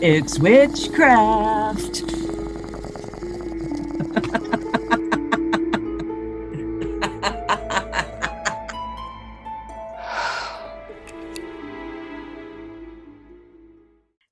It's witchcraft.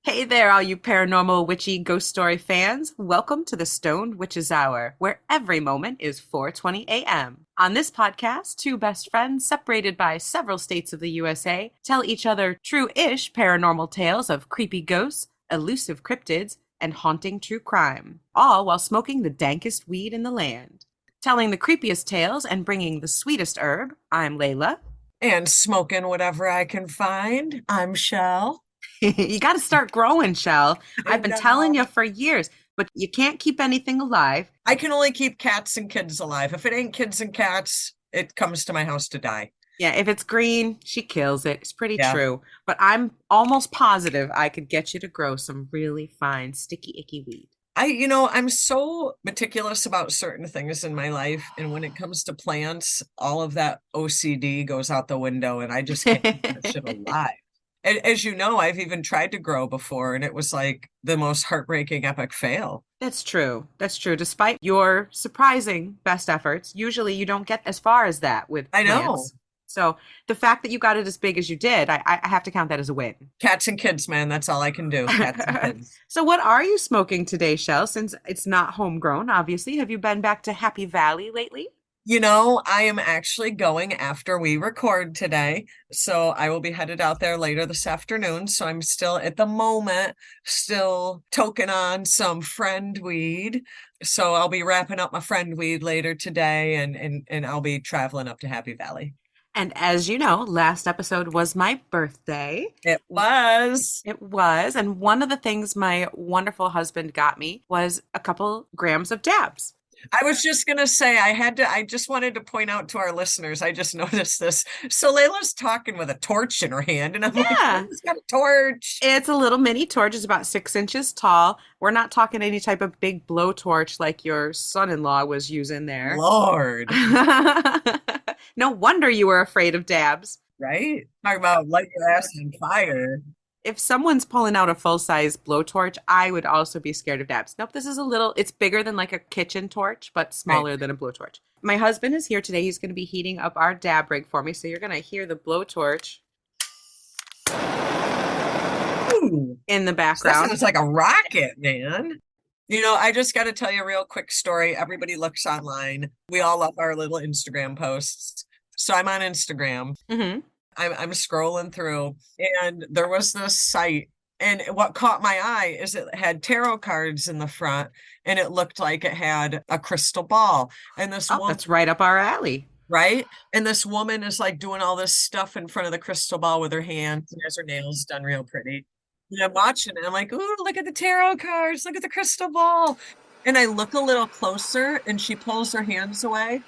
Hey there, all you paranormal, witchy, ghost story fans. Welcome to the Stoned Witches Hour, where every moment is 4:20 a.m. On this podcast, two best friends separated by several states of the USA tell each other true-ish paranormal tales of creepy ghosts, elusive cryptids, and haunting true crime, all while smoking the dankest weed in the land. Telling the creepiest tales and bringing the sweetest herb, I'm Layla. And smoking whatever I can find. I'm Chelle. You got to start growing, Shell. I I've been telling know. you for years, but you can't keep anything alive. I can only keep cats and kids alive. If it ain't kids and cats, it comes to my house to die. Yeah, if it's green, she kills it. It's pretty Yeah. true. But I'm almost positive I could get you to grow some really fine, sticky, icky weed. I'm so meticulous about certain things in my life. And when it comes to plants, all of that OCD goes out the window and I just can't keep that shit alive. And as you know, I've even tried to grow before and it was like the most heartbreaking epic fail. That's true. That's true. Despite your surprising best efforts, usually you don't get as far as that with I know. plants. So the fact that you got it as big as you did, I have to count that as a win. Cats and kids, man. That's all I can do. Cats and kids. So what are you smoking today, Shell? Since it's not homegrown, obviously. Have you been back to Happy Valley lately? I am actually going after we record today. So I will be headed out there later this afternoon. So I'm still at the moment, still toking on some friend weed. So I'll be wrapping up my friend weed later today and I'll be traveling up to Happy Valley. And as you know, last episode was my birthday. It was. It was. And one of the things my wonderful husband got me was a couple grams of dabs. I was just going to say, I just wanted to point out to our listeners, I just noticed this. So Layla's talking with a torch in her hand, and I'm like, Yeah. Layla's got a torch. It's a little mini torch. It's about 6 inches tall. We're not talking any type of big blowtorch like your son-in-law was using there. Lord. No wonder you were afraid of dabs. Right? Talk about light your ass on fire. If someone's pulling out a full-size blowtorch, I would also be scared of dabs. Nope, this is it's bigger than like a kitchen torch, but smaller Right. than a blowtorch. My husband is here today. He's going to be heating up our dab rig for me. So you're going to hear the blowtorch Ooh, in the that background. sounds like a rocket, man. I just got to tell you a real quick story. Everybody looks online. We all love our little Instagram posts. So I'm on Instagram. Hmm. I'm scrolling through, and there was this site. And what caught my eye is it had tarot cards in the front, and it looked like it had a crystal ball. And this Oh, woman, that's right up our alley. right? And this woman is like doing all this stuff in front of the crystal ball with her hands. She has her nails done real pretty. And I'm watching it. I'm like, ooh, look at the tarot cards. Look at the crystal ball. And I look a little closer and she pulls her hands away.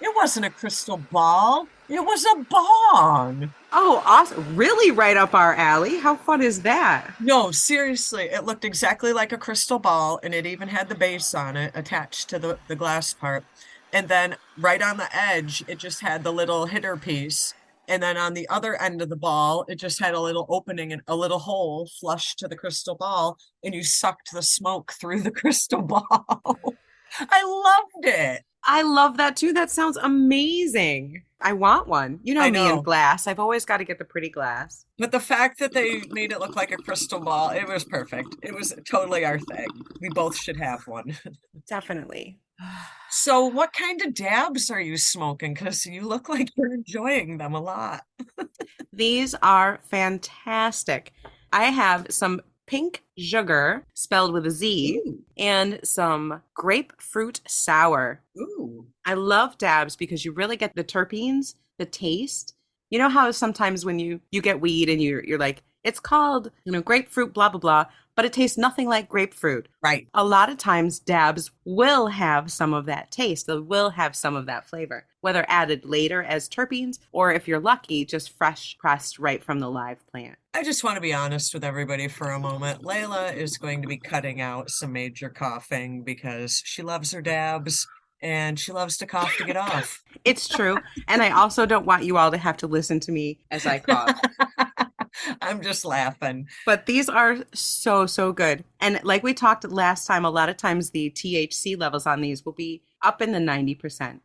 It wasn't a crystal ball. It was a bong. Oh, awesome. Really right up our alley. How fun is that? No, seriously. It looked exactly like a crystal ball and it even had the base on it attached to the glass part. And then right on the edge, it just had the little hitter piece. And then on the other end of the ball, it just had a little opening and a little hole flush to the crystal ball, and you sucked the smoke through the crystal ball. I loved it. I love that too. That sounds amazing. I want one. You know I me in know. glass. I've always got to get the pretty glass. But the fact that they made it look like a crystal ball, it was perfect. It was totally our thing. We both should have one. Definitely. So, what kind of dabs are you smoking? Because you look like you're enjoying them a lot. These are fantastic. I have some pink sugar, spelled with a Z, Ooh, and some grapefruit sour. ooh, I love dabs because you really get the terpenes, the taste. You know how sometimes when you get weed and you're like, it's called, grapefruit, blah, blah, blah, but it tastes nothing like grapefruit. right. A lot of times dabs will have some of that taste. They will have some of that flavor, whether added later as terpenes or if you're lucky, just fresh pressed right from the live plant. I just want to be honest with everybody for a moment. Layla is going to be cutting out some major coughing because she loves her dabs and she loves to cough to get off. It's true. And I also don't want you all to have to listen to me as I cough. I'm just laughing. But these are so, so good. And like we talked last time, a lot of times the THC levels on these will be up in the 90%.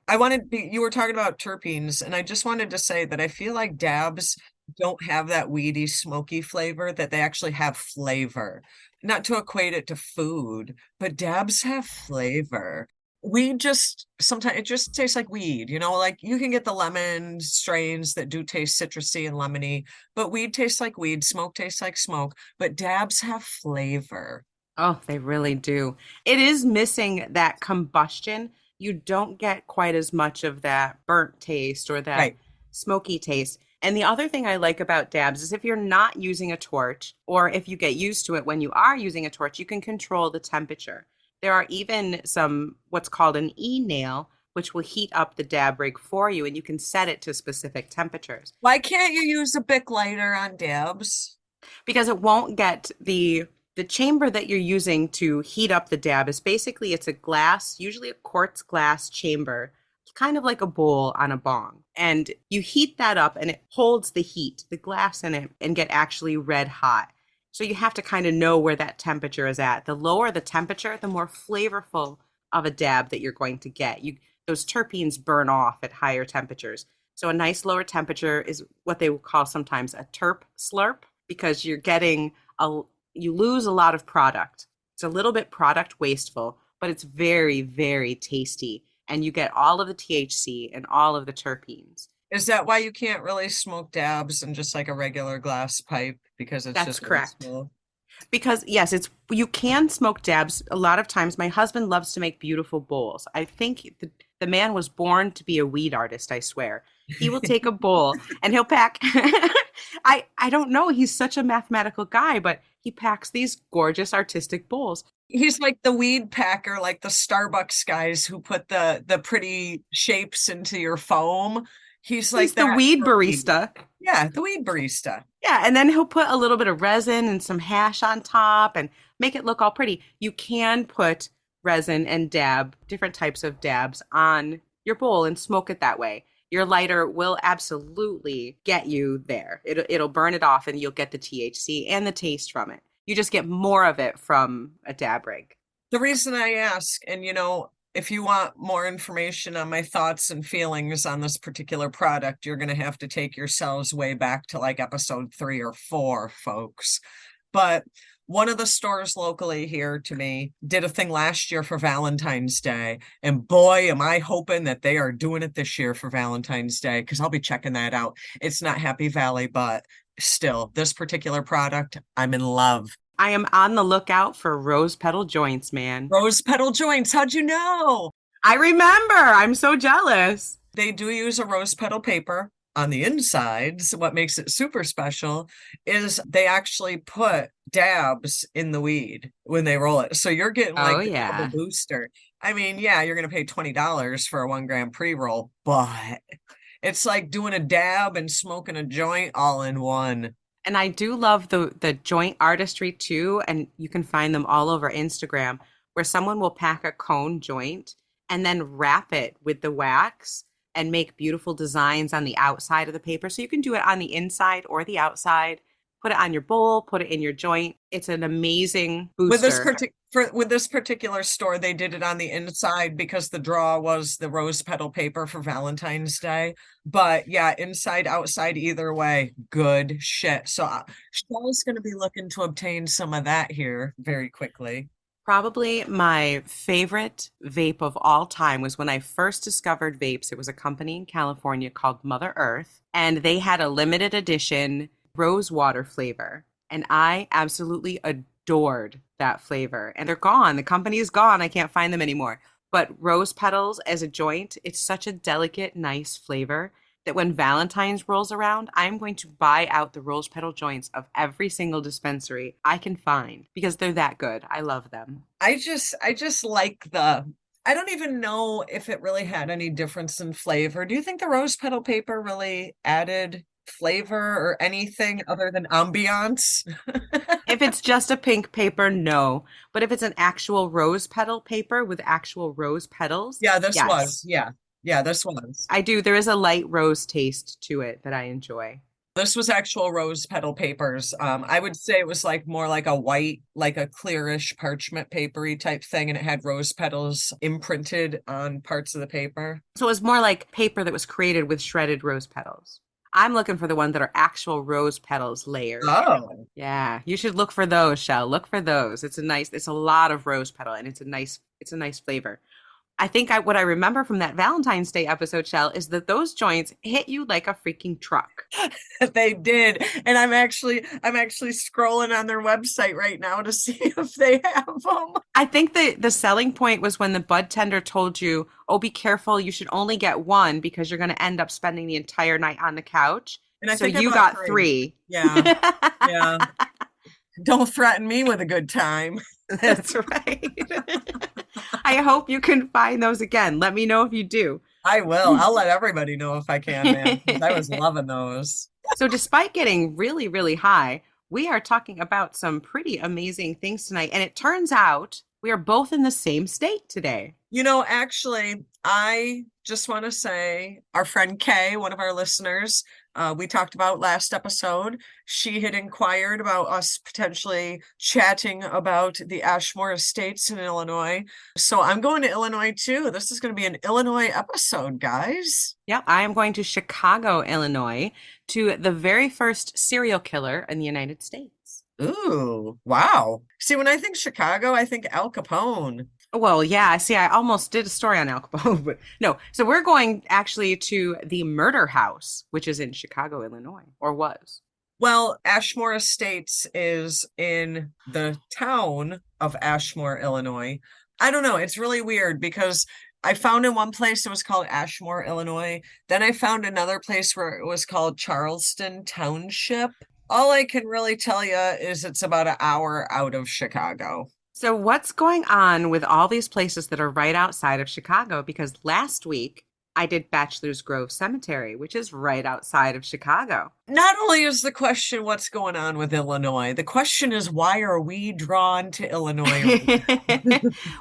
You were talking about terpenes, and I just wanted to say that I feel like dabs don't have that weedy, smoky flavor, that they actually have flavor. Not to equate it to food, but dabs have flavor. Weed just sometimes it just tastes like weed, like you can get the lemon strains that do taste citrusy and lemony, but weed tastes like weed, smoke tastes like smoke, but dabs have flavor. Oh, they really do. It is missing that combustion. You don't get quite as much of that burnt taste or that Right. smoky taste. And the other thing I like about dabs is if you're not using a torch, or if you get used to it when you are using a torch, you can control the temperature. There are even some what's called an e-nail, which will heat up the dab rig for you, and you can set it to specific temperatures Why can't you use a Bic lighter on dabs? because it won't get the chamber that you're using to heat up the dab is basically it's a glass, usually a quartz glass chamber, kind of like a bowl on a bong. And you heat that up and it holds the heat, the glass in it, and get actually red hot. So you have to kind of know where that temperature is at. The lower the temperature, the more flavorful of a dab that you're going to get. Those terpenes burn off at higher temperatures. So a nice lower temperature is what they will call sometimes a terp slurp because you're getting a you lose a lot of product. It's a little bit product wasteful, but it's very, very tasty. And you get all of the THC and all of the terpenes. Is that why you can't really smoke dabs in just like a regular glass pipe because it's That's just correct. wasteful? Because yes, it's you can smoke dabs. A lot of times, my husband loves to make beautiful bowls. I think the man was born to be a weed artist. I swear, he will take a bowl and he'll pack. I don't know. He's such a mathematical guy, but he packs these gorgeous artistic bowls. He's like the weed packer, like the Starbucks guys who put the pretty shapes into your foam. He's He's like the that weed for weed. barista. Yeah, the weed barista. Yeah, and then he'll put a little bit of resin and some hash on top and make it look all pretty. You can put resin and dab, different types of dabs on your bowl and smoke it that way. Your lighter will absolutely get you there. It'll burn it off and you'll get the THC and the taste from it. You just get more of it from a dab rig. The reason I ask, and if you want more information on my thoughts and feelings on this particular product, you're going to have to take yourselves way back to like episode 3 or 4, folks. But one of the stores locally here to me did a thing last year for Valentine's Day. And boy, am I hoping that they are doing it this year for Valentine's Day, because I'll be checking that out. It's not Happy Valley, but still, this particular product, I'm in love. I am on the lookout for rose petal joints, man. Rose petal joints, how'd you know? I remember. I'm so jealous. They do use a rose petal paper on the insides. What makes it super special is they actually put dabs in the weed when they roll it. So you're getting Oh, like the double yeah. booster. I mean, yeah, you're going to pay $20 for a 1 gram pre-roll, but it's like doing a dab and smoking a joint all in one. And I do love the joint artistry too, and you can find them all over Instagram where someone will pack a cone joint and then wrap it with the wax and make beautiful designs on the outside of the paper. So you can do it on the inside or the outside. Put it on your bowl, put it in your joint. It's an amazing booster. With this particular store, they did it on the inside because the draw was the rose petal paper for Valentine's Day. But yeah, inside, outside, either way, good shit. So Chelle's going to be looking to obtain some of that here very quickly. Probably my favorite vape of all time was when I first discovered vapes. It was a company in California called Mother Earth, and they had a limited edition rose water flavor. And I absolutely adored that flavor. And they're gone. The company is gone. I can't find them anymore. But rose petals as a joint, it's such a delicate, nice flavor that when Valentine's rolls around, I'm going to buy out the rose petal joints of every single dispensary I can find because they're that good. I love them. I just like I don't even know if it really had any difference in flavor. Do you think the rose petal paper really added flavor or anything other than ambiance? If it's just a pink paper, no. But if it's an actual rose petal paper with actual rose petals, Yeah, this was. yes. Yeah. Yeah, this was. I do. There is a light rose taste to it that I enjoy. This was actual rose petal papers. I would say it was like more like a white, like a clearish parchment papery type thing, and it had rose petals imprinted on parts of the paper. So it was more like paper that was created with shredded rose petals. I'm looking for the ones that are actual rose petals layered. Oh, Yeah, you should look for those, Shell. Look for those. It's a lot of rose petal and it's a nice flavor. I think what I remember from that Valentine's Day episode, Shell, is that those joints hit you like a freaking truck. they did. And I'm actually scrolling on their website right now to see if they have them. I think the selling point was when the bud tender told you, "Oh, be careful, you should only get one because you're going to end up spending the entire night on the couch." And I So think I you bought got three. three. Yeah. Yeah. Don't threaten me with a good time. That's right. I hope you can find those again. Let me know if you do. I will. I'll let everybody know if I can, man. 'Cause I was loving those. So, despite getting really, really high, we are talking about some pretty amazing things tonight. And it turns out we are both in the same state today. Actually, I just want to say our friend Kay, one of our listeners, we talked about last episode. She had inquired about us potentially chatting about the Ashmore Estates in Illinois. So I'm going to Illinois too. This is going to be an Illinois episode, guys. Yep, I am going to Chicago, Illinois, to the very first serial killer in the United States. Ooh, wow. See, when I think Chicago, I think Al Capone. Well, yeah, see, I almost did a story on Al Capone, but no. So we're going actually to the murder house, which is in Chicago, Illinois, or was. Well, Ashmore Estates is in the town of Ashmore, Illinois. I don't know. It's really weird because I found in one place it was called Ashmore, Illinois. Then I found another place where it was called Charleston Township. All I can really tell you is it's about an hour out of Chicago. So what's going on with all these places that are right outside of Chicago? Because last week I did Bachelor's Grove Cemetery, which is right outside of Chicago. Not only is the question what's going on with Illinois, the question is why are we drawn to Illinois?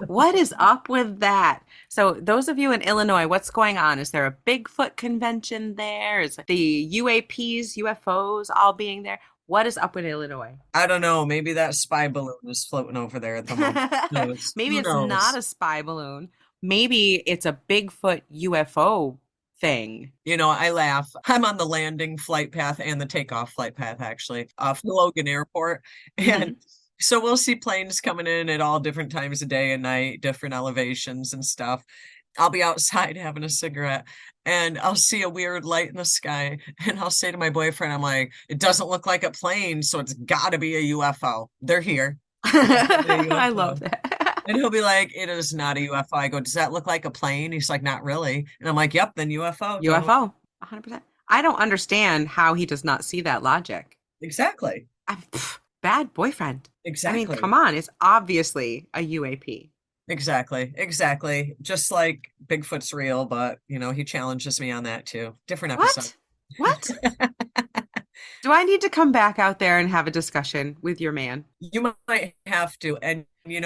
What is up with that? So those of you in Illinois, what's going on? Is there a Bigfoot convention there? Is the UAPs, UFOs all being there? What is up with Illinois? I don't know. Maybe that spy balloon is floating over there at the moment. Maybe Who it's knows? not a spy balloon. Maybe it's a Bigfoot UFO thing. I laugh. I'm on the landing flight path and the takeoff flight path, actually, from Logan Airport. And so we'll see planes coming in at all different times of day and night, different elevations and stuff. I'll be outside having a cigarette and I'll see a weird light in the sky. And I'll say to my boyfriend, I'm like, it doesn't look like a plane, so it's got to be a UFO. They're here. I love that. And he'll be like, it is not a UFO. I go, does that look like a plane? He's like, not really. And I'm like, yep, then UFO. UFO, 100%. I don't understand how he does not see that logic. Exactly. Bad boyfriend. Exactly. I mean, come on. It's obviously a UAP. Exactly. Just like Bigfoot's real, but he challenges me on that too. Different episode. What? Do I need to come back out there and have a discussion with your man? You might have to. And we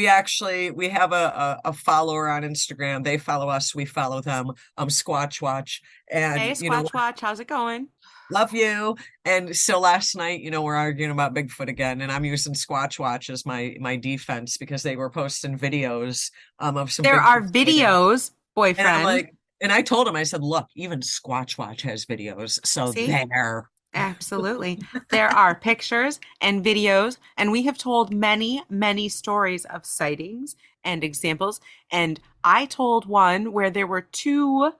have a follower on Instagram. They follow us, we follow them, Squatch Watch. And hey, Squatch Watch, how's it going? Love you. And so last night, we're arguing about Bigfoot again, and I'm using Squatch Watch as my defense because they were posting videos of some. There Bigfoot are videos, boyfriend. And I'm like, and I told him, I said, look, even Squatch Watch has videos. So See? there. Absolutely. There are pictures and videos, and we have told many, many stories of sightings and examples. And I told one where there were two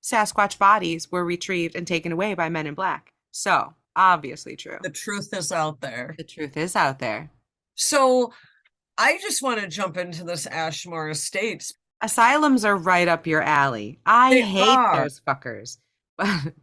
Sasquatch bodies were retrieved and taken away by men in black. So, obviously true. The truth is out there. The truth is out there. So, I just want to jump into this Ashmore Estates. Asylums are right up your alley. I hate those fuckers.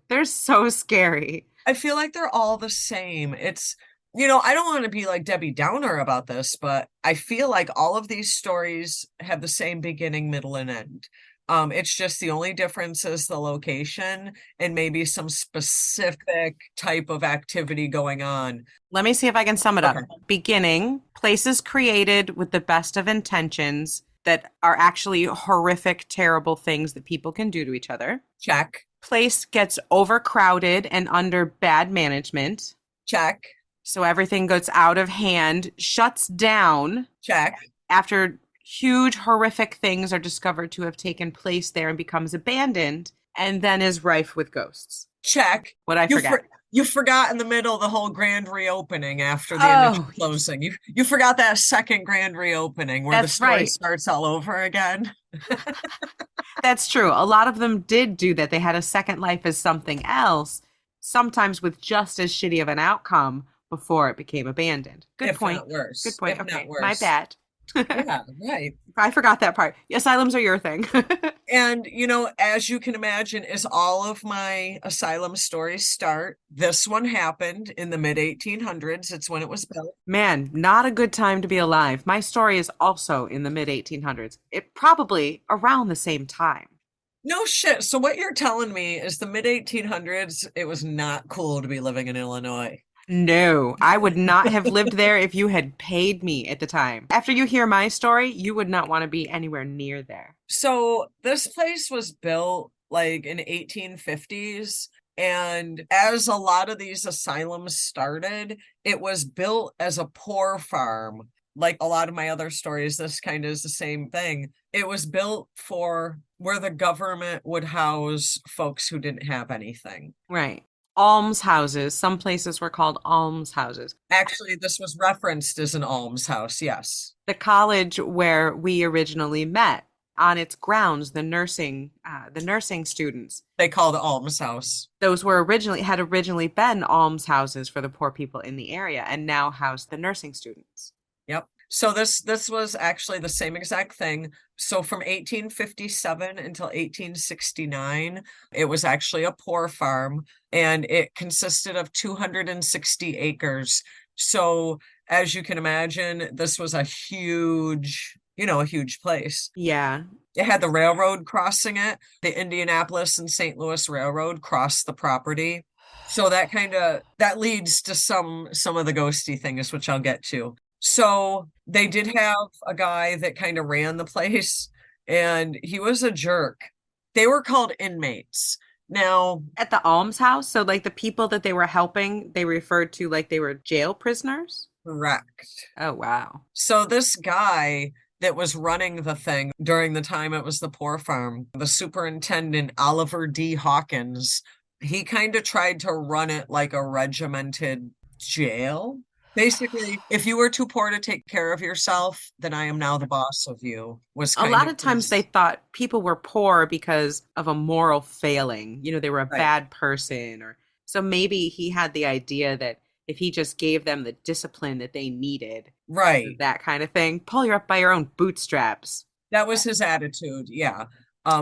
They're so scary. I feel like they're all the same. It's, I don't want to be like Debbie Downer about this, but I feel like all of these stories have the same beginning, middle, and end. It's just the only difference is the location and maybe some specific type of activity going on. Let me see if I can sum it up. Beginning, places created with the best of intentions that are actually horrific, terrible things that people can do to each other. Check. Place gets overcrowded and under bad management. Check. So everything gets out of hand, shuts down Check. after huge, horrific things are discovered to have taken place there and becomes abandoned, and then is rife with ghosts. Check. What I forget. You forgot in the middle the whole grand reopening after the initial Oh, closing. You forgot that second grand reopening where the that's story right. starts all over again. That's true. A lot of them did do that. They had a second life as something else, sometimes with just as shitty of an outcome before it became abandoned. Good If point. not worse. Good point. If not Okay, my worse. bad. Yeah, right. I forgot that part. Asylums are your thing. And, as you can imagine, as all of my asylum stories start, this one happened in the mid 1800s. It's when it was built. Man, not a good time to be alive. My story is also in the mid 1800s. It probably around the same time. No shit. So what you're telling me is the mid 1800s, it was not cool to be living in Illinois. No, I would not have lived there if you had paid me at the time. After you hear my story, you would not want to be anywhere near there. So this place was built like in 1850s. And as a lot of these asylums started, it was built as a poor farm. Like a lot of my other stories, this kind of is the same thing. It was built for where the government would house folks who didn't have anything. Right. Almshouses. Some places were called almshouses. Actually, this was referenced as an almshouse, yes. The college where we originally met, on its grounds, the nursing students. They called it almshouse. Those had originally been almshouses for the poor people in the area, and now house the nursing students. Yep. So this was actually the same exact thing. So from 1857 until 1869, it was actually a poor farm, and it consisted of 260 acres. So as you can imagine, this was a huge place. Yeah. It had the railroad crossing it. The Indianapolis and St. Louis Railroad crossed the property. So that leads to some of the ghosty things, which I'll get to. So they did have a guy that kind of ran the place, and he was a jerk. They were called inmates. Now, At the almshouse, so like the people that they were helping, they referred to like they were jail prisoners? correct. Oh, wow. So this guy that was running the thing during the time it was the poor farm, the superintendent, Oliver D. Hawkins, he kind of tried to run it like a regimented jail. Basically, if you were too poor to take care of yourself, then I am now the boss of you, was A kind lot of of times they his. thought people were poor because of a moral failing. They were a Right. bad person, or so maybe he had the idea that if he just gave them the discipline that they needed, Right. that kind of thing, pull you up by your own bootstraps. That was his attitude. Yeah.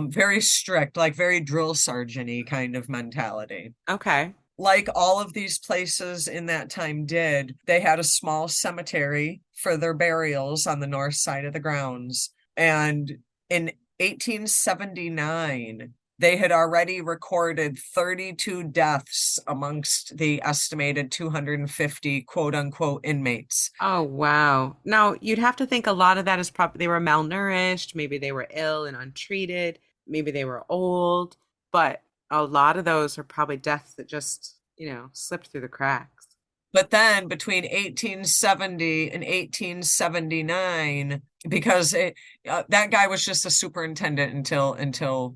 Very strict, like very drill sergeant-y kind of mentality. Okay. Like all of these places in that time did, they had a small cemetery for their burials on the north side of the grounds. And in 1879, they had already recorded 32 deaths amongst the estimated 250 quote unquote inmates. Oh, wow. Now, you'd have to think a lot of that is probably they were malnourished, maybe they were ill and untreated, maybe they were old, but a lot of those are probably deaths that just, slipped through the cracks. But then between 1870 and 1879, because that guy was just a superintendent until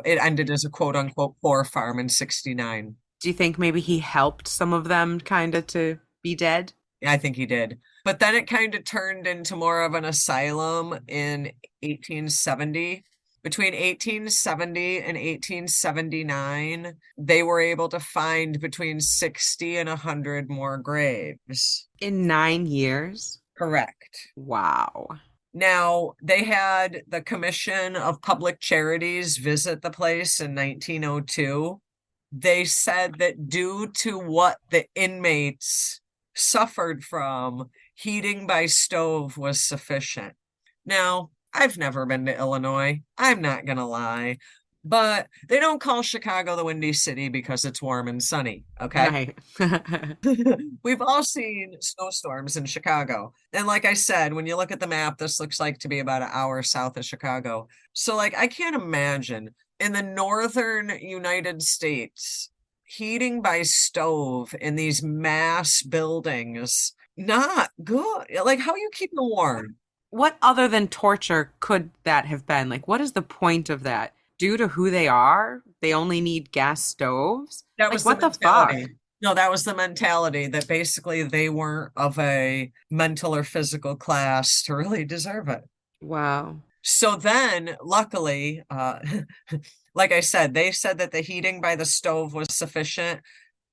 it ended as a quote unquote poor farm in 69. Do you think maybe he helped some of them kind of to be dead? I think he did. But then it kind of turned into more of an asylum in 1870. Between 1870 and 1879, they were able to find between 60 and 100 more graves. In 9 years? Correct. Wow. Now, they had the Commission of Public Charities visit the place in 1902. They said that due to what the inmates suffered from, heating by stove was sufficient. Now, I've never been to Illinois. I'm not going to lie. But they don't call Chicago the Windy City because it's warm and sunny. Okay. Right. We've all seen snowstorms in Chicago. And like I said, when you look at the map, this looks like to be about an hour south of Chicago. So, like, I can't imagine in the northern United States, heating by stove in these mass buildings, not good. Like, how you keep it warm? What other than torture could that have been? Like, what is the point of that? Due to who they are, they only need gas stoves? That Like, was the what the fuck? mentality. No, that was the mentality that basically they weren't of a mental or physical class to really deserve it. Wow. So then, luckily, like I said, they said that the heating by the stove was sufficient.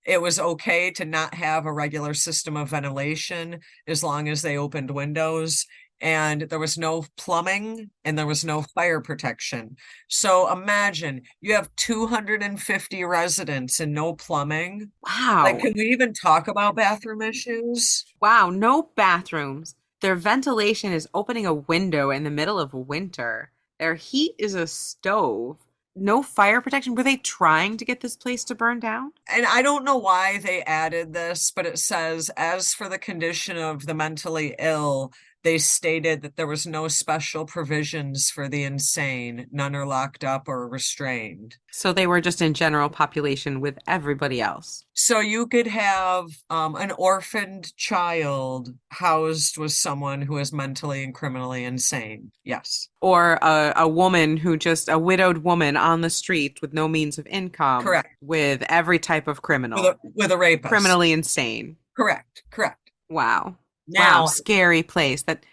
It was okay to not have a regular system of ventilation as long as they opened windows. And there was no plumbing and there was no fire protection. So imagine you have 250 residents and no plumbing. Like, Wow. can we even talk about bathroom issues? Wow. No bathrooms. Their ventilation is opening a window in the middle of winter. Their heat is a stove. No fire protection. Were they trying to get this place to burn down? And I don't know why they added this, but it says, as for the condition of the mentally ill, they stated that there was no special provisions for the insane. None are locked up or restrained. So they were just in general population with everybody else. So you could have an orphaned child housed with someone who is mentally and criminally insane. Yes, Or a woman who just, a widowed woman on the street with no means of income, correct. with every type of With criminal, a rapist. criminally insane. Correct, correct. Wow. Wow. Now, Scary place. That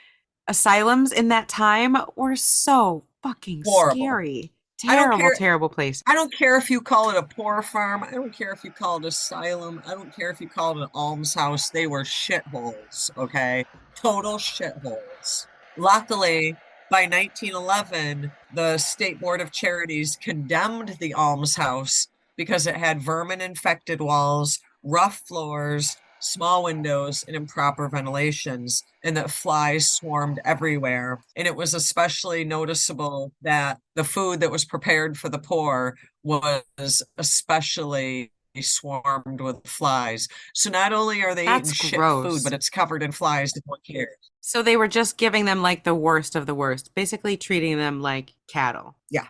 asylums in that time were so fucking horrible. scary. I don't Terrible, care. terrible place. I don't care if you call it a poor farm. I don't care if you call it asylum. I don't care if you call it an almshouse. They were shitholes, okay? Total shitholes. Luckily, by 1911, the State Board of Charities condemned the almshouse because it had vermin-infected walls, rough floors, small windows, and improper ventilations, and that flies swarmed everywhere. And it was especially noticeable that the food that was prepared for the poor was especially swarmed with flies. So not only are they eating That's shit food, gross. but it's covered in flies. No one cares. So they were just giving them like the worst of the worst, basically treating them like cattle. Yeah,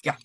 yeah.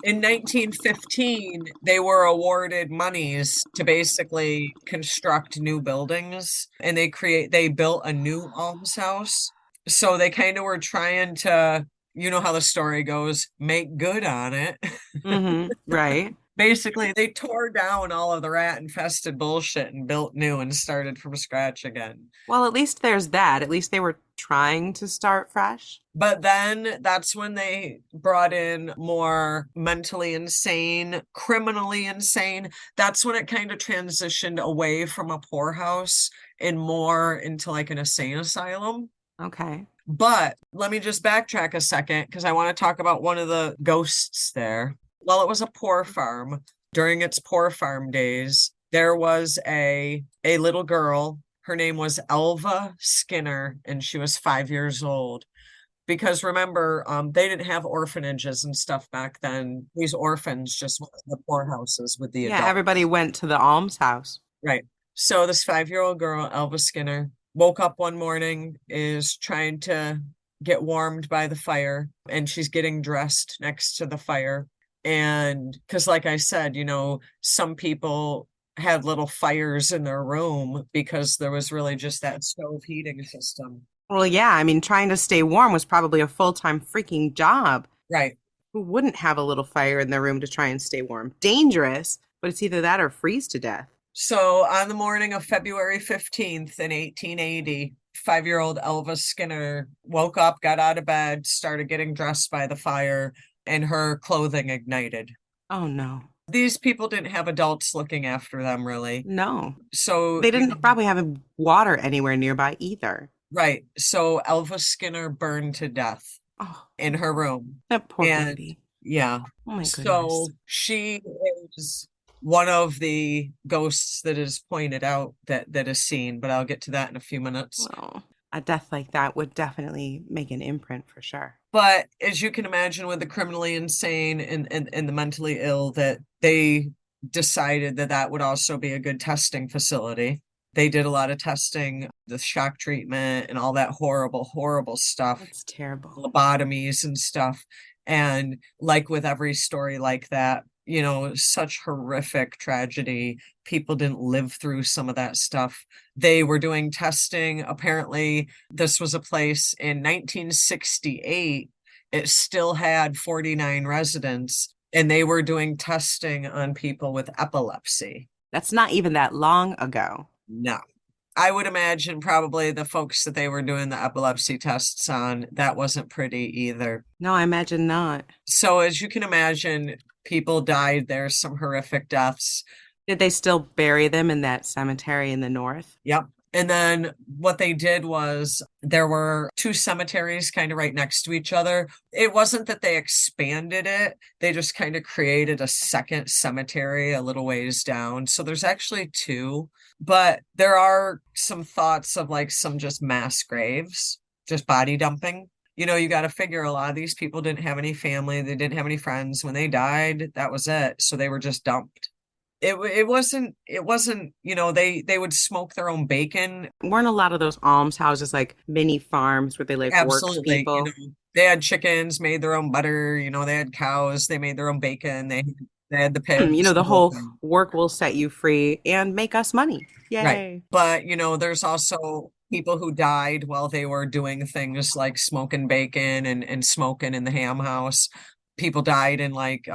In 1915, they were awarded monies to basically construct new buildings, and they built a new almshouse. So they kind of were trying to, you know how the story goes, make good on it. Mm-hmm. Right. Basically, they tore down all of the rat infested bullshit and built new and started from scratch again. Well, at least there's that. At least they were trying to start fresh. But then that's when they brought in more mentally insane, criminally insane. That's when it kind of transitioned away from a poorhouse and more into like an insane asylum. Okay. But let me just backtrack a second because I want to talk about one of the ghosts there. Well, it was a poor farm. During its poor farm days, there was a little girl. Her name was Elva Skinner, and she was 5 years old. Because remember, they didn't have orphanages and stuff back then. These orphans just went to the poorhouses with the Yeah, everybody adults. went to the almshouse. Right. So this 5-year-old girl, Elva Skinner, woke up one morning, is trying to get warmed by the fire, and she's getting dressed next to the fire. And because, like I said, some people had little fires in their room because there was really just that stove heating system. Well, yeah, I mean, trying to stay warm was probably a full-time freaking job. Right. Who wouldn't have a little fire in their room to try and stay warm? Dangerous, but it's either that or freeze to death. So on the morning of February 15th in 1880, 5-year-old Elva Skinner woke up, got out of bed, started getting dressed by the fire, and her clothing ignited. Oh no. These people didn't have adults looking after them, really. No. So, They didn't probably have water anywhere nearby either. right. So Elva Skinner burned to death Oh, in her room. that poor And baby. yeah. Oh my So goodness. she is one of the ghosts that is pointed out that is seen, but I'll get to that in a few minutes. Well, A death like that would definitely make an imprint for sure. But as you can imagine, with the criminally insane and the mentally ill, that they decided that that would also be a good testing facility. They did a lot of testing, the shock treatment and all that horrible, horrible stuff, That's terrible. lobotomies and stuff. And like with every story like that, such horrific tragedy. People didn't live through some of that stuff. They were doing testing. Apparently, this was a place in 1968. It still had 49 residents, and they were doing testing on people with epilepsy. That's not even that long ago. No. I would imagine probably the folks that they were doing the epilepsy tests on, that wasn't pretty either. No, I imagine not. So, as you can imagine, people died. There's some horrific deaths. Did they still bury them in that cemetery in the north? Yep. And then what they did was there were two cemeteries kind of right next to each other. It wasn't that they expanded it, they just kind of created a second cemetery a little ways down. So there's actually two, but there are some thoughts of like some just mass graves, just body dumping. You got to figure a lot of these people didn't have any family, they didn't have any friends. When they died, that was it. So they were just dumped. It wasn't they would smoke their own bacon. Weren't a lot of those almshouses like mini farms where they like worked Absolutely. people? They had chickens, made their own butter, they had cows, they made their own bacon, they had the pigs, The the whole whole thing. work will set you free and make us money. Right. Yay. But there's also people who died while they were doing things like smoking bacon and smoking in the ham house. People died in like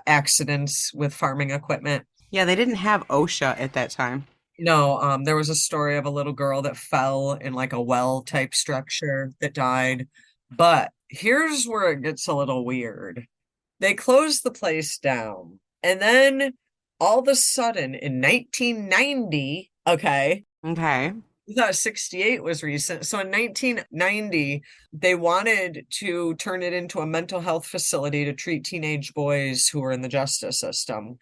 accidents with farming equipment. Yeah, they didn't have OSHA at that time. No, there was a story of a little girl that fell in like a well type structure that died. But here's where it gets a little weird. They closed the place down. And then all of a sudden in 1990, okay, Okay. we thought 68 was recent. So in 1990, they wanted to turn it into a mental health facility to treat teenage boys who were in the justice system.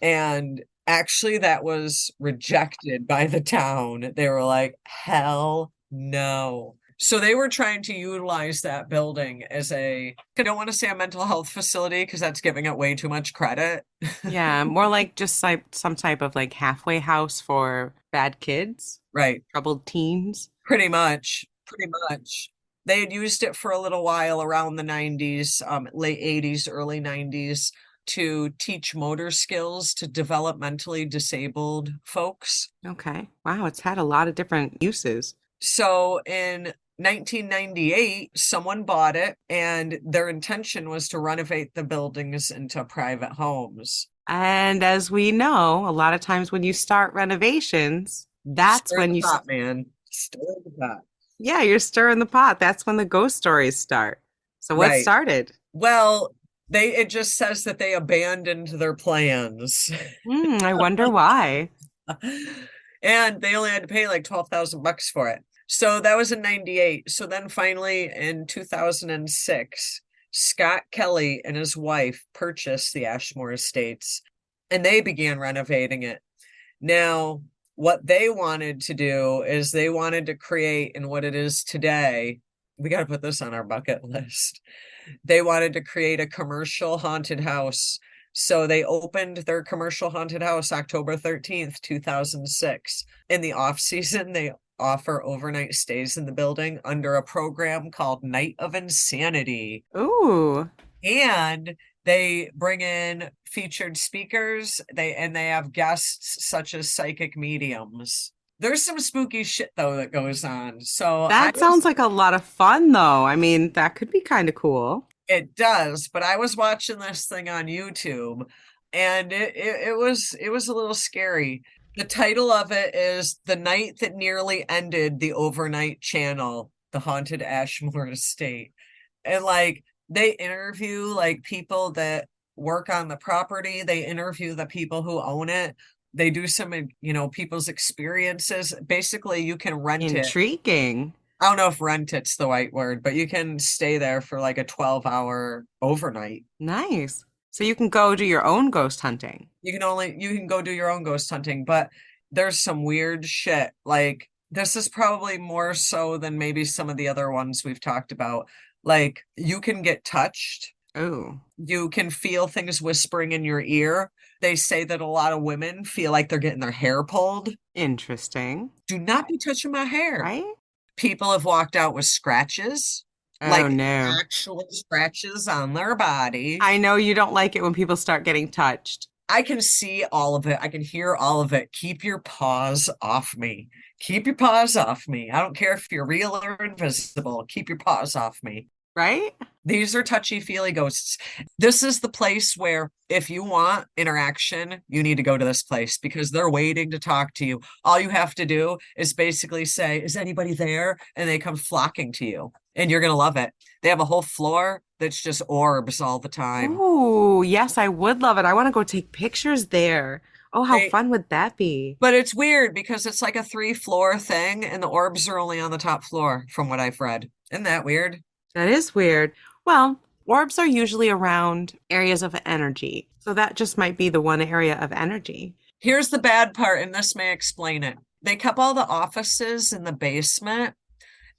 And actually, that was rejected by the town. They were like, hell no. So they were trying to utilize that building as I don't want to say a mental health facility because that's giving it way too much credit. Yeah, more like just like some type of like halfway house for bad kids, Right. troubled teens. Pretty much. Pretty much. They had used it for a little while around the 90s, late 80s, early 90s to teach motor skills to developmentally disabled folks. Okay. Wow, it's had a lot of different uses. So in 1998, someone bought it, and their intention was to renovate the buildings into private homes. And as we know, a lot of times when you start renovations, that's Stir when the you, pot, man. Stir the pot. yeah, you're stirring the pot. That's when the ghost stories start. So what Right. started? Well, it just says that they abandoned their plans. I wonder why. And they only had to pay like 12,000 bucks for it. So that was in 98. So then finally in 2006, Scott Kelly and his wife purchased the Ashmore Estates and they began renovating it. Now, what they wanted to do is they wanted to create in what it is today. We got to put this on our bucket list. They wanted to create a commercial haunted house. So they opened their commercial haunted house October 13th, 2006. In the off season, they offer overnight stays in the building under a program called Night of Insanity. Ooh, And they bring in featured speakers. They have guests such as psychic mediums. There's some spooky shit though that goes on. So that sounds like a lot of fun, though. I mean, that could be kind of cool. it does, but I was watching this thing on YouTube and it was a little scary. The title of it is The Night That Nearly Ended the Overnight Channel, The Haunted Ashmore Estate. And like they interview like people that work on the property, they interview the people who own it. They do some, people's experiences. Basically, you can rent it. Intriguing. I don't know if rent it's the right word, but you can stay there for like a 12-hour overnight. Nice. So you can go do your own ghost hunting. You can go do your own ghost hunting, but there's some weird shit. Like This is probably more so than maybe some of the other ones we've talked about. Like, you can get touched. Oh, You can feel things whispering in your ear. They say that a lot of women feel like they're getting their hair pulled. interesting. Do not be touching my hair. Right? People have walked out with scratches, Oh like no. actual scratches on their body. I know you don't like it when people start getting touched. I can see all of it. I can hear all of it. Keep your paws off me. Keep your paws off me. I don't care if you're real or invisible. Keep your paws off me. Right? These are touchy-feely ghosts. This is the place where if you want interaction, you need to go to this place because they're waiting to talk to you. All you have to do is basically say, "Is anybody there?" And they come flocking to you, and you're gonna love it. They have a whole floor that's just orbs all the time. Ooh, yes, I would love it. I want to go take pictures there. Oh, how They, fun would that be? but it's weird because it's like a three-floor thing, and the orbs are only on the top floor, from what I've read. Isn't that weird? That is weird. Well, orbs are usually around areas of energy. So that just might be the one area of energy. Here's the bad part, and this may explain it. They kept all the offices in the basement,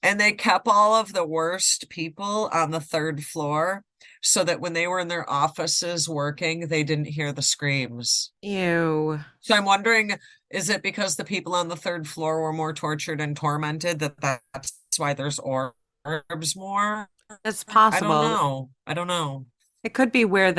and they kept all of the worst people on the third floor so that when they were in their offices working, they didn't hear the screams. Ew. So I'm wondering, is it because the people on the third floor were more tortured and tormented that that's why there's orbs more? That's I don't possible. know. I don't know. It could be where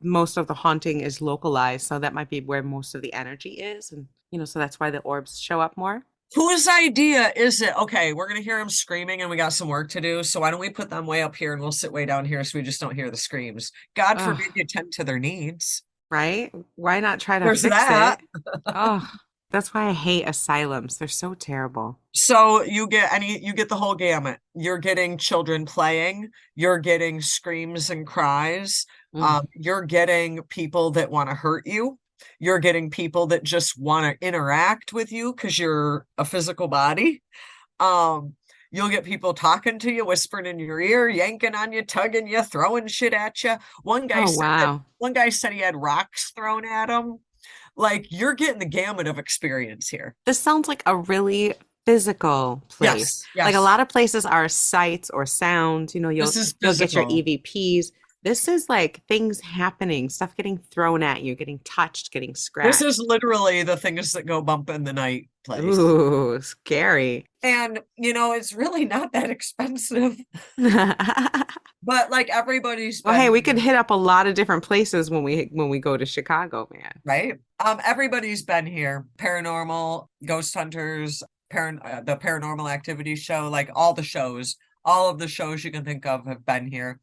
most of the haunting is localized, so that might be where most of the energy is, and so that's why the orbs show up more. Whose idea is it? Okay, we're gonna hear them screaming and we got some work to do. So why don't we put them way up here and we'll sit way down here so we just don't hear the screams? God Ugh, forbid you tend to their needs. right? Why not try to There's fix that. it? Oh, that's why I hate asylums. They're so terrible. So you get the whole gamut. You're getting children playing, you're getting screams and cries, Mm. you're getting people that want to hurt you, you're getting people that just want to interact with you because you're a physical body. Um, you'll get people talking to you, whispering in your ear, yanking on you, tugging you, throwing shit at you. Oh, wow. One guy said he had rocks thrown at him. Like you're getting the gamut of experience here. This sounds like a really physical place. Yes, Like a yes. lot of places are sights or sounds, This is you'll get your physical. EVPs. This is like things happening, stuff getting thrown at you, getting touched, getting This is scratched. literally the things that go bump in the night place. Ooh, scary. And, it's really not that expensive, but like everybody's Well, been hey, we could here, hit up a lot of different places when we go to Chicago, man. right? Everybody's been here. Paranormal, ghost hunters, the paranormal activity show, like all of the shows you can think of have been here.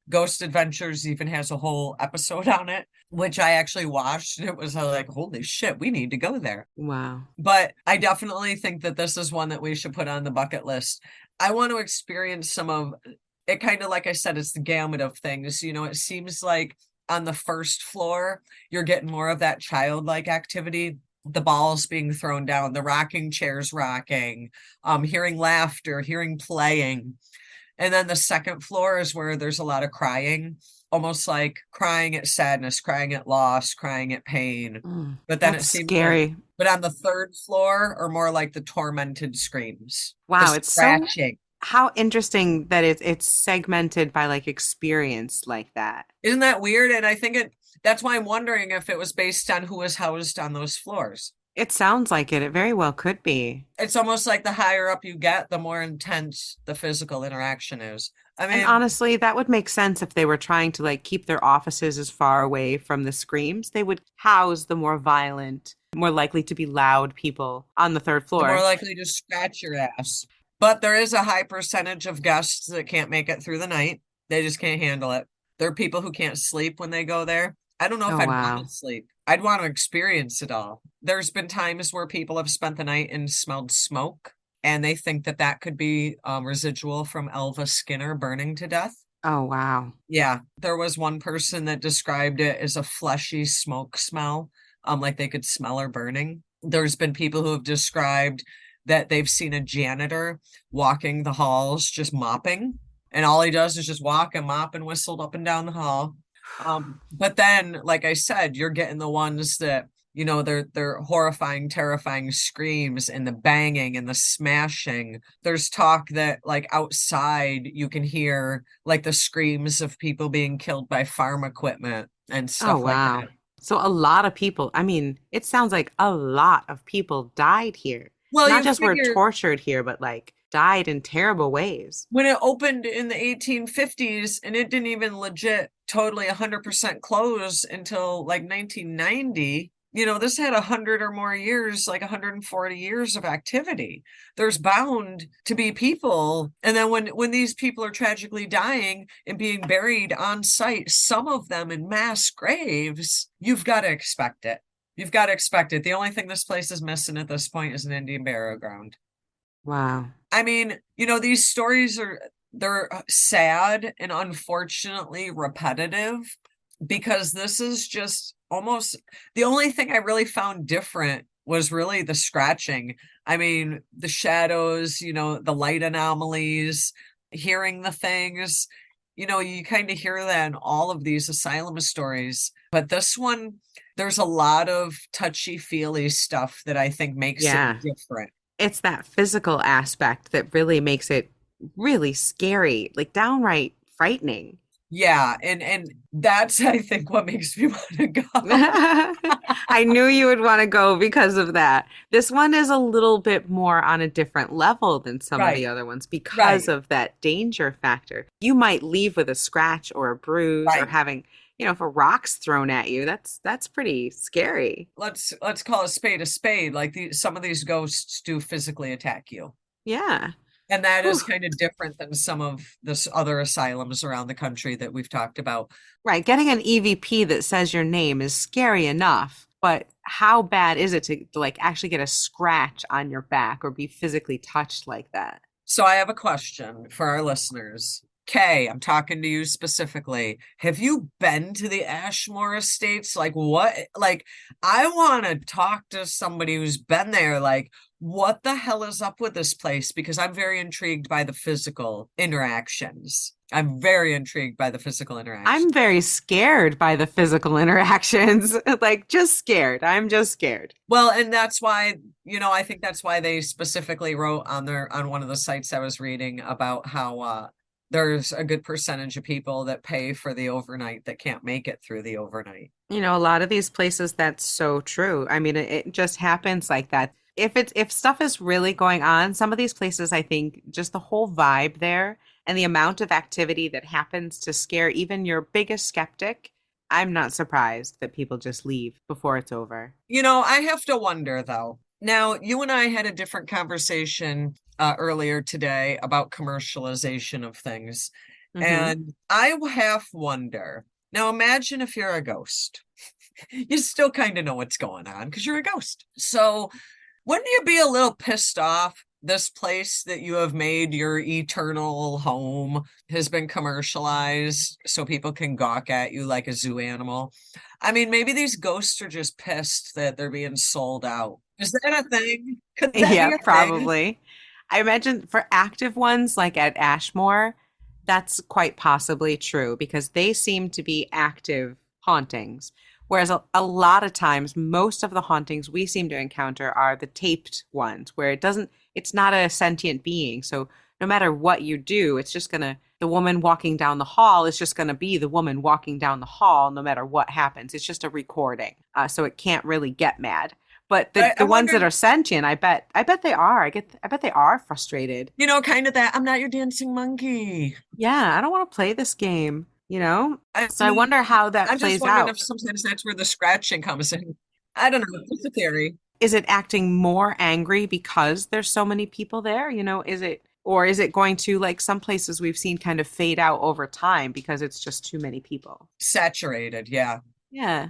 Ghost Adventures even has a whole episode on it, which I actually watched. And it was like, holy shit, we need to go there. Wow. But I definitely think that this is one that we should put on the bucket list. I want to experience some of it, kind of like I said, it's the gamut of things. It seems like on the first floor, you're getting more of that childlike activity. The balls being thrown down, the rocking chairs rocking, hearing laughter, hearing playing. And then the second floor is where there's a lot of crying, almost like crying at sadness, crying at loss, crying at pain. Mm, But then it that's seems like, scary. but on the third floor are more like the tormented screams, the Wow, it's so scratching. how interesting that it's segmented by like experience like that. Isn't that weird? And I think that's why I'm wondering if it was based on who was housed on those floors. It sounds like it. It very well could be. It's almost like the higher up you get, the more intense the physical interaction is. I And mean, honestly, that would make sense if they were trying to like keep their offices as far away from the screams. They would house the more violent, more likely to be loud people on the third the more floor. likely to scratch your ass. But there is a high percentage of guests that can't make it through the night. They just can't handle it. There are people who can't sleep when they go there. I don't know if Oh, I'd want to wow. sleep. I'd want to experience it all. There's been times where people have spent the night and smelled smoke, and they think that that could be residual from Elva Skinner burning to death. Oh, wow. Yeah, there was one person that described it as a fleshy smoke smell, like they could smell her burning. There's been people who have described that they've seen a janitor walking the halls just mopping, and all he does is just walk and mop and whistle up and down the hall. But then, like I said, you're getting the ones that their horrifying, terrifying screams and the banging and the smashing. There's talk that like outside you can hear like the screams of people being killed by farm equipment and Oh, stuff like wow. that. So a lot of people, I mean, it sounds like a lot of people died here. Well, Not you just were figure tortured here, but like died in terrible ways. when it opened in the 1850s and it didn't even legit totally 100% close until like 1990, this had 100 or more years, like 140 years of activity. There's bound to be people, and then when these people are tragically dying and being buried on site, some of them in mass graves, you've got to expect it. You've got to expect it. The only thing this place is missing at this point is an Indian burial ground. Wow. I mean, these stories they're sad and unfortunately repetitive, because this is just almost the only thing I really found different was really the scratching. I mean, the shadows, the light anomalies, hearing the things, you kind of hear that in all of these asylum stories. But this one, there's a lot of touchy-feely stuff that I think makes it Yeah. different. It's that physical aspect that really makes it really scary, like downright frightening. Yeah, and that's I think what makes me want to go. I knew you would want to go because of that. This one is a little bit more on a different level than some of the Right, other ones because right, of that danger factor. You might leave with a scratch or a bruise or right. having, for rocks thrown at you. That's pretty scary. Let's call a spade a spade. Like some of these ghosts do physically attack you. Yeah. And that Whew. is kind of different than some of this other asylums around the country that we've talked about. Right. Getting an EVP that says your name is scary enough, but how bad is it to like actually get a scratch on your back or be physically touched like that? So I have a question for our listeners. Kay, I'm talking to you specifically. Have you been to the Ashmore Estates? Like what? Like I want to talk to somebody who's been there. Like what the hell is up with this place? Because I'm very intrigued by the physical interactions. I'm very intrigued by the physical I'm interactions. very scared by the physical interactions. Like just scared. I'm just scared. Well, and that's why, I think that's why they specifically wrote on one of the sites I was reading about how there's a good percentage of people that pay for the overnight that can't make it through the overnight. A lot of these places, that's so true. I mean, it just happens like that. If stuff is really going on, some of these places, I think just the whole vibe there and the amount of activity that happens to scare even your biggest skeptic, I'm not surprised that people just leave before it's over. I have to wonder though. Now, you and I had a different conversation earlier today about commercialization of things. Hmm. And I half wonder. Now, imagine if you're a ghost. You still kind of know what's going on because you're a ghost. So, wouldn't you be a little pissed off? This place that you have made your eternal home has been commercialized so people can gawk at you like a zoo animal. I mean, maybe these ghosts are just pissed that they're being sold out. Is that a thing? Could that Yeah, be a thing? probably. I imagine for active ones like at Ashmore, that's quite possibly true because they seem to be active hauntings. Whereas a lot of times, most of the hauntings we seem to encounter are the taped ones where it's not a sentient being. So no matter what you do, it's just gonna, the woman walking down the hall is just gonna be the woman walking down the hall no matter what happens. It's just a recording. So it can't really get mad. But the I the ones wonder, that are sentient, I bet they are. I bet they are frustrated. kind of that I'm not your dancing monkey. Yeah, I don't want to play this game. I So I mean, wonder how that I'm just plays wondering out. if sometimes that's where the scratching comes in. I don't know. It's a theory. Is it acting more angry because there's so many people there? Is it going to, like some places we've seen, kind of fade out over time because it's just too many people? Saturated, yeah. Yeah.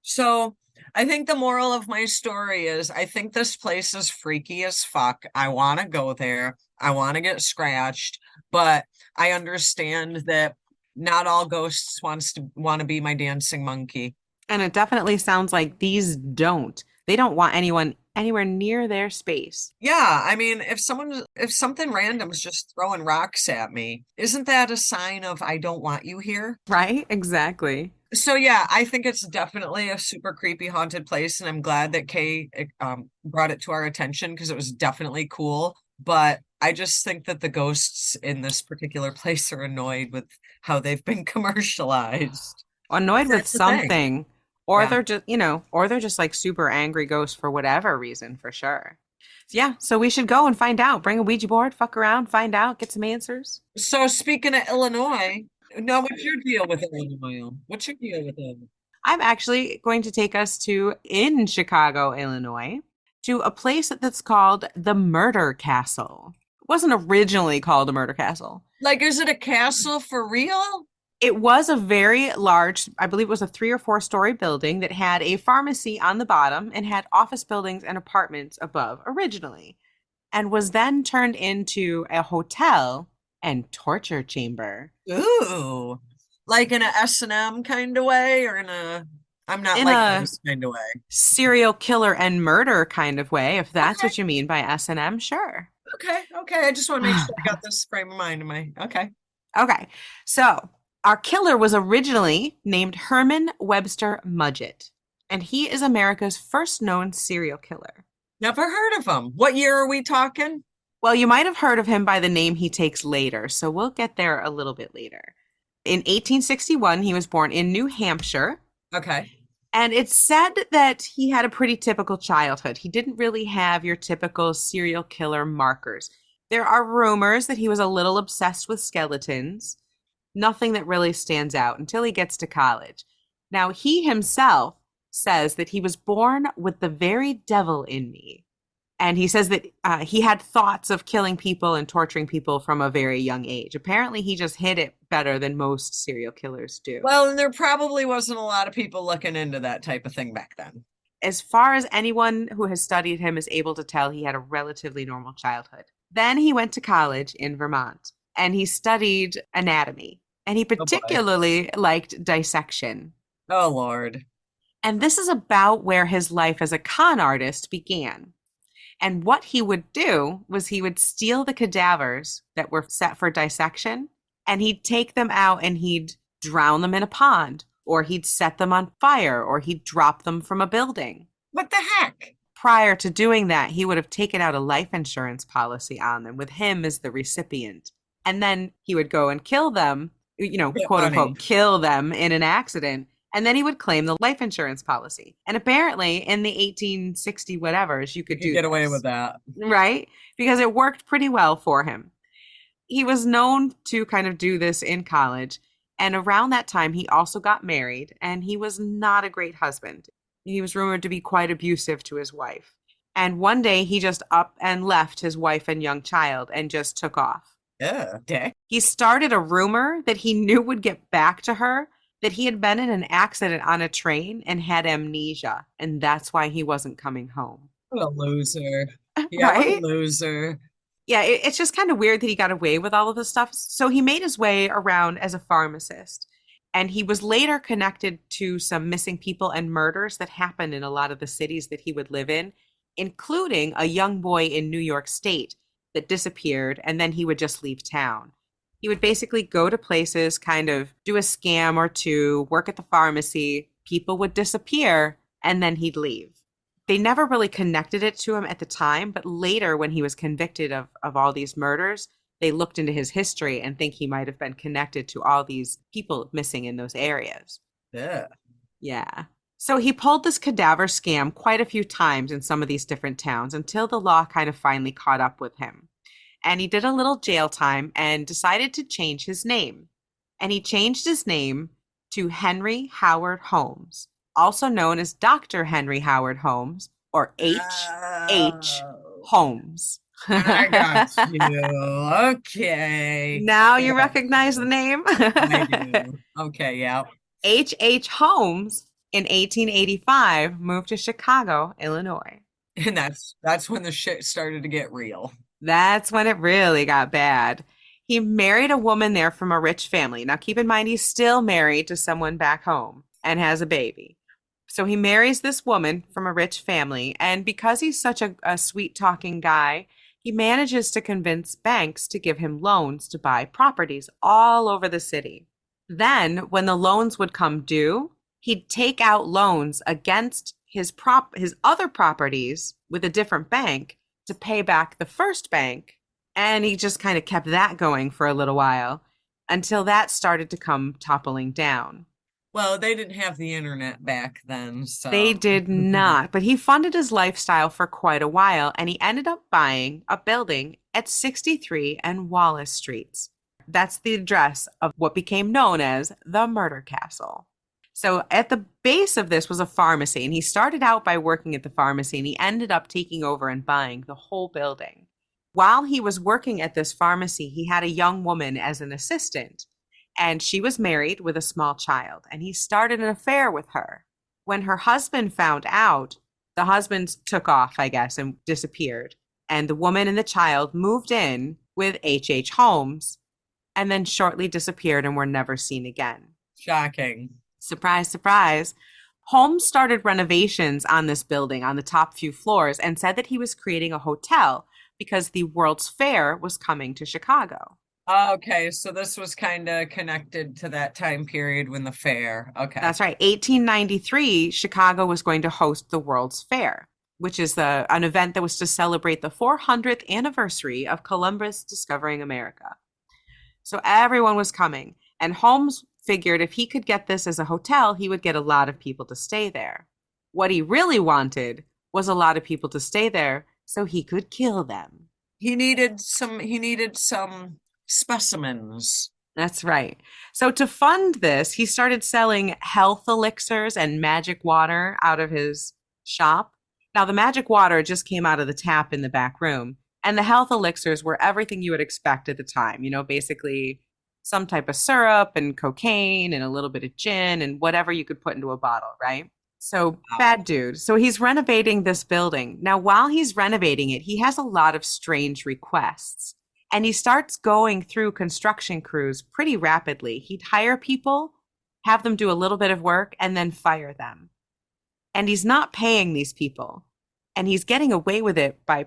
So I think the moral of my story is I think this place is freaky as fuck. I want to go there. I want to get scratched, but I understand that not all ghosts want to be my dancing monkey. And it definitely sounds like these don't. They don't want anyone anywhere near their space. Yeah, I mean, if something random is just throwing rocks at me, isn't that a sign of I don't want you here? Right? Exactly. So yeah, I think it's definitely a super creepy haunted place, and I'm glad that Kay brought it to our attention because it was definitely cool. But I just think that the ghosts in this particular place are annoyed with how they've been commercialized. Annoyed with That's the thing. something, or Yeah. they're just, or they're just like super angry ghosts for whatever reason, for sure. Yeah, so we should go and find out. Bring a Ouija board, fuck around, find out, get some answers. So speaking of Illinois, now what's your deal with Illinois? What's your deal with them? I'm actually going to take us to in Chicago, Illinois, to a place that's called the Murder Castle. It wasn't originally called a murder castle. Like, is it a castle for real? It was a very large, I believe it was a 3 or 4 story building that had a pharmacy on the bottom and had office buildings and apartments above originally, and was then turned into a hotel and torture chamber. Ooh, like in a S&M kind of way, or in a I'm not In like a this kind of way. serial killer and murder kind of way, if that's Okay, what you mean by S&M, sure. okay. I just want to make sure I got this frame of mind in my. Okay, Okay, so our killer was originally named Herman Webster Mudgett, and he is America's first known serial killer. never heard of them. What year are we talking? Well, you might have heard of him by the name he takes later, so we'll get there a little bit later. In 1861, he was born in New Hampshire, Okay. and it's said that he had a pretty typical childhood. He didn't really have your typical serial killer markers. There are rumors that he was a little obsessed with skeletons. Nothing that really stands out until he gets to college. Now, he himself says that he was born with the very devil in me. And he says that he had thoughts of killing people and torturing people from a very young age. Apparently, he just hid it better than most serial killers do. Well, and there probably wasn't a lot of people looking into that type of thing back then. As far as anyone who has studied him is able to tell, he had a relatively normal childhood. Then he went to college in Vermont and he studied anatomy. And he Oh boy. particularly liked dissection. Oh Lord. And this is about where his life as a con artist began. And what he would do was he would steal the cadavers that were set for dissection and he'd take them out and he'd drown them in a pond, or he'd set them on fire, or he'd drop them from a building. What the heck? Prior to doing that, he would have taken out a life insurance policy on them with him as the recipient. And then he would go and kill them, Get quote money. unquote, kill them in an accident. And then he would claim the life insurance policy. And apparently in the 1860 whatevers, you You could can do get away with this, that. right? Because it worked pretty well for him. He was known to kind of do this in college. And around that time, he also got married, and he was not a great husband. He was rumored to be quite abusive to his wife. And one day, he just up and left his wife and young child and just took off. Yeah, dick. He started a rumor that he knew would get back to her, that he had been in an accident on a train and had amnesia, and that's why he wasn't coming home. What a loser. Yeah, what a Right? loser. Yeah, it's just kind of weird that he got away with all of this stuff. So he made his way around as a pharmacist. And he was later connected to some missing people and murders that happened in a lot of the cities that he would live in, including a young boy in New York State that disappeared and then he would just leave town. He would basically go to places, kind of do a scam or two, work at the pharmacy, people would disappear, and then he'd leave. They never really connected it to him at the time, but later when he was convicted of all these murders, they looked into his history and think he might have been connected to all these people missing in those areas. Yeah. Yeah. So he pulled this cadaver scam quite a few times in some of these different towns until the law kind of finally caught up with him. And he did a little jail time and decided to change his name. And he changed his name to Henry Howard Holmes, also known as Dr. Henry Howard Holmes, or H. Oh, Holmes. I got you. Okay. Now you Yeah, recognize the name? I do. Okay, yeah. H. Holmes in 1885 moved to Chicago, Illinois. And that's when the shit started to get real. That's when it really got bad. He married a woman there from a rich family. Now, keep in mind, he's still married to someone back home and has a baby. So he marries this woman from a rich family. And because he's such a sweet talking guy, he manages to convince banks to give him loans to buy properties all over the city. Then, when the loans would come due, he'd take out loans against his other properties with a different bank to pay back the first bank, and he just kind of kept that going for a little while until that started to come toppling down. Well, they didn't have the internet back then, They so. did not, but he funded his lifestyle for quite a while, and he ended up buying a building at 63 and Wallace Streets. That's the address of what became known as the Murder Castle. So at the base of this was a pharmacy, and he started out by working at the pharmacy, and he ended up taking over and buying the whole building. While he was working at this pharmacy, he had a young woman as an assistant, and she was married with a small child, and he started an affair with her. When her husband found out, the husband took off, I guess, and disappeared. And the woman and the child moved in with H. Holmes and then shortly disappeared and were never seen again. Shocking. Surprise, surprise. Holmes started renovations on this building on the top few floors and said that he was creating a hotel because the World's Fair was coming to Chicago. Okay, so this was kind of connected to that time period when the fair. Okay. That's right. 1893, Chicago was going to host the World's Fair, which is an event that was to celebrate the 400th anniversary of Columbus discovering America. So everyone was coming, and Holmes figured if he could get this as a hotel, he would get a lot of people to stay there. What he really wanted was a lot of people to stay there so he could kill them. He needed some specimens. That's right. So to fund this, he started selling health elixirs and magic water out of his shop. Now, the magic water just came out of the tap in the back room, and the health elixirs were everything you would expect at the time, basically some type of syrup and cocaine and a little bit of gin and whatever you could put into a bottle, right? So, bad dude. So, he's renovating this building. Now, while he's renovating it, he has a lot of strange requests. And he starts going through construction crews pretty rapidly. He'd hire people, have them do a little bit of work, and then fire them. And he's not paying these people. And he's getting away with it by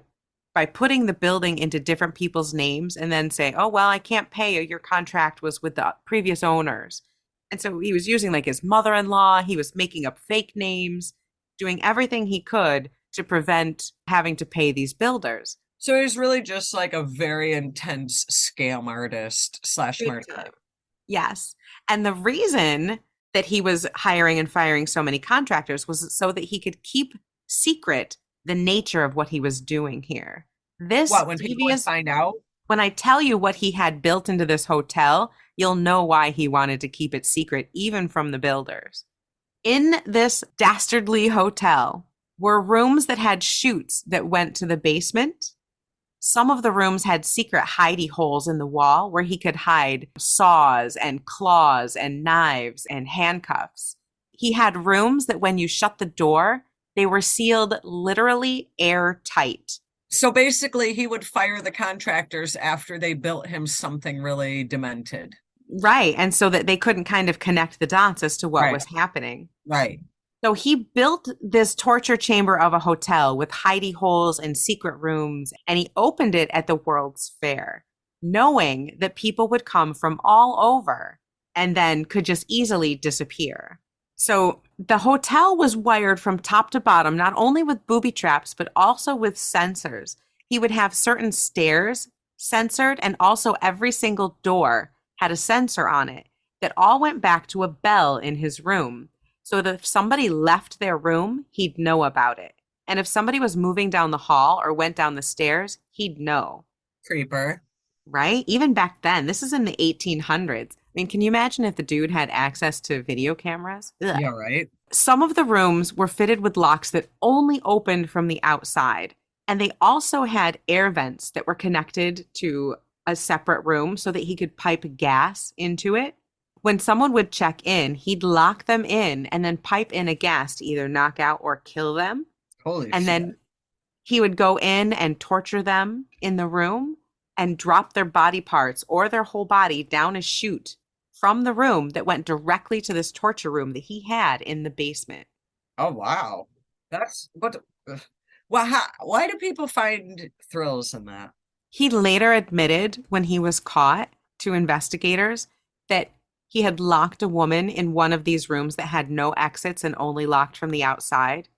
putting the building into different people's names and then saying, oh, well, I can't pay you. Your contract was with the previous owners. And so he was using like his mother-in-law. He was making up fake names, doing everything he could to prevent having to pay these builders. So he's really just like a very intense scam artist slash Big murderer. time. Yes. And the reason that he was hiring and firing so many contractors was so that he could keep secret the nature of what he was doing here. This What, when people would find out? When I tell you what he had built into this hotel, you'll know why he wanted to keep it secret, even from the builders. In this dastardly hotel were rooms that had chutes that went to the basement. Some of the rooms had secret hidey holes in the wall where he could hide saws and claws and knives and handcuffs. He had rooms that when you shut the door, they were sealed literally airtight. So basically, he would fire the contractors after they built him something really demented. Right. And so that they couldn't kind of connect the dots as to what Right. was happening. Right. So he built this torture chamber of a hotel with hidey holes and secret rooms, and he opened it at the World's Fair, knowing that people would come from all over and then could just easily disappear. So the hotel was wired from top to bottom, not only with booby traps, but also with sensors. He would have certain stairs censored, and also every single door had a sensor on it that all went back to a bell in his room. So that if somebody left their room, he'd know about it. And if somebody was moving down the hall or went down the stairs, he'd know. Creeper. Right? Even back then, this is in the 1800s. I mean, can you imagine if the dude had access to video cameras? Ugh. Yeah, right. Some of the rooms were fitted with locks that only opened from the outside. And they also had air vents that were connected to a separate room so that he could pipe gas into it. When someone would check in, he'd lock them in and then pipe in a gas to either knock out or kill them. Holy And shit. then he would go in and torture them in the room and drop their body parts or their whole body down a chute from the room that went directly to this torture room that he had in the basement. Oh, wow. That's what. Well, why do people find thrills in that? He later admitted when he was caught to investigators that He had locked a woman in one of these rooms that had no exits and only locked from the outside,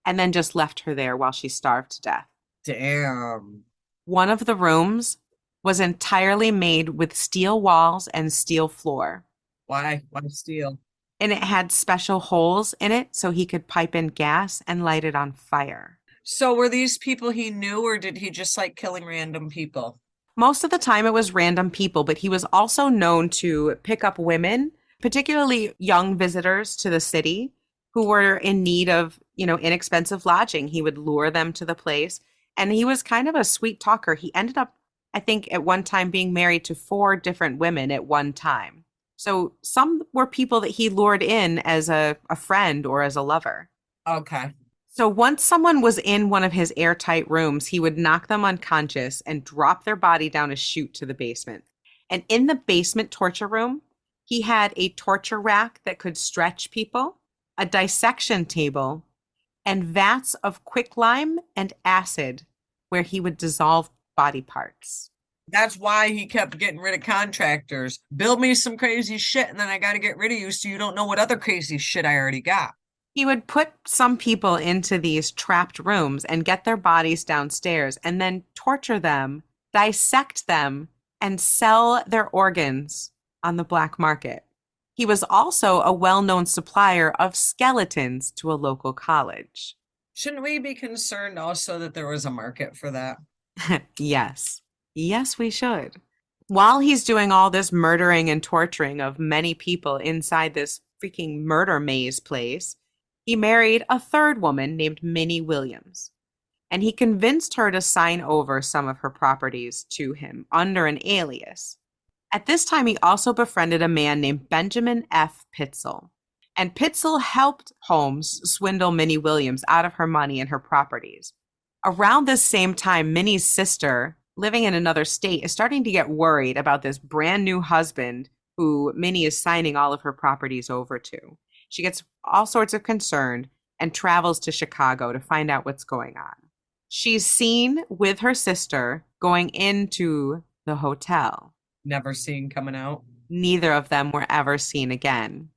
and then just left her there while she starved to death. Damn. One of the rooms was entirely made with steel walls and steel floor, Why? Why steal? and it had special holes in it so he could pipe in gas and light it on fire. So were these people he knew, or did he just like killing random people? Most of the time it was random people, but he was also known to pick up women, particularly young visitors to the city who were in need of, inexpensive lodging. He would lure them to the place, and he was kind of a sweet talker. He ended up, I think, at one time being married to 4 different women at one time. So some were people that he lured in as a friend or as a lover. Okay. So once someone was in one of his airtight rooms, he would knock them unconscious and drop their body down a chute to the basement. And in the basement torture room, he had a torture rack that could stretch people, a dissection table, and vats of quicklime and acid where he would dissolve body parts. That's why he kept getting rid of contractors. Build me some crazy shit, and then I got to get rid of you so you don't know what other crazy shit I already got. He would put some people into these trapped rooms and get their bodies downstairs and then torture them, dissect them, and sell their organs on the black market. He was also a well-known supplier of skeletons to a local college. Shouldn't we be concerned also that there was a market for that? Yes. Yes, we should. While he's doing all this murdering and torturing of many people inside this freaking murder maze place, he married a third woman named Minnie Williams, and he convinced her to sign over some of her properties to him under an alias. At this time, he also befriended a man named Benjamin F. Pitzel, and Pitzel helped Holmes swindle Minnie Williams out of her money and her properties. Around this same time, Minnie's sister, living in another state, is starting to get worried about this brand new husband who Minnie is signing all of her properties over to. She gets all sorts of concerned and travels to Chicago to find out what's going on. She's seen with her sister going into the hotel. Never seen coming out. Neither of them were ever seen again.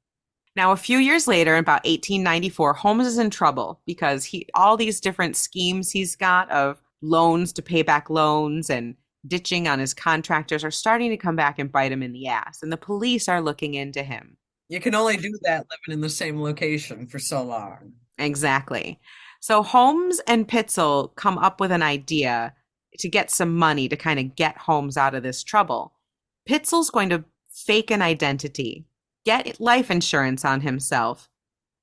Now, a few years later, in about 1894, Holmes is in trouble because all these different schemes he's got of loans to pay back loans and ditching on his contractors are starting to come back and bite him in the ass. And the police are looking into him. You can only do that living in the same location for so long. Exactly. So Holmes and Pitzel come up with an idea to get some money to kind of get Holmes out of this trouble. Pitzel's going to fake an identity, get life insurance on himself,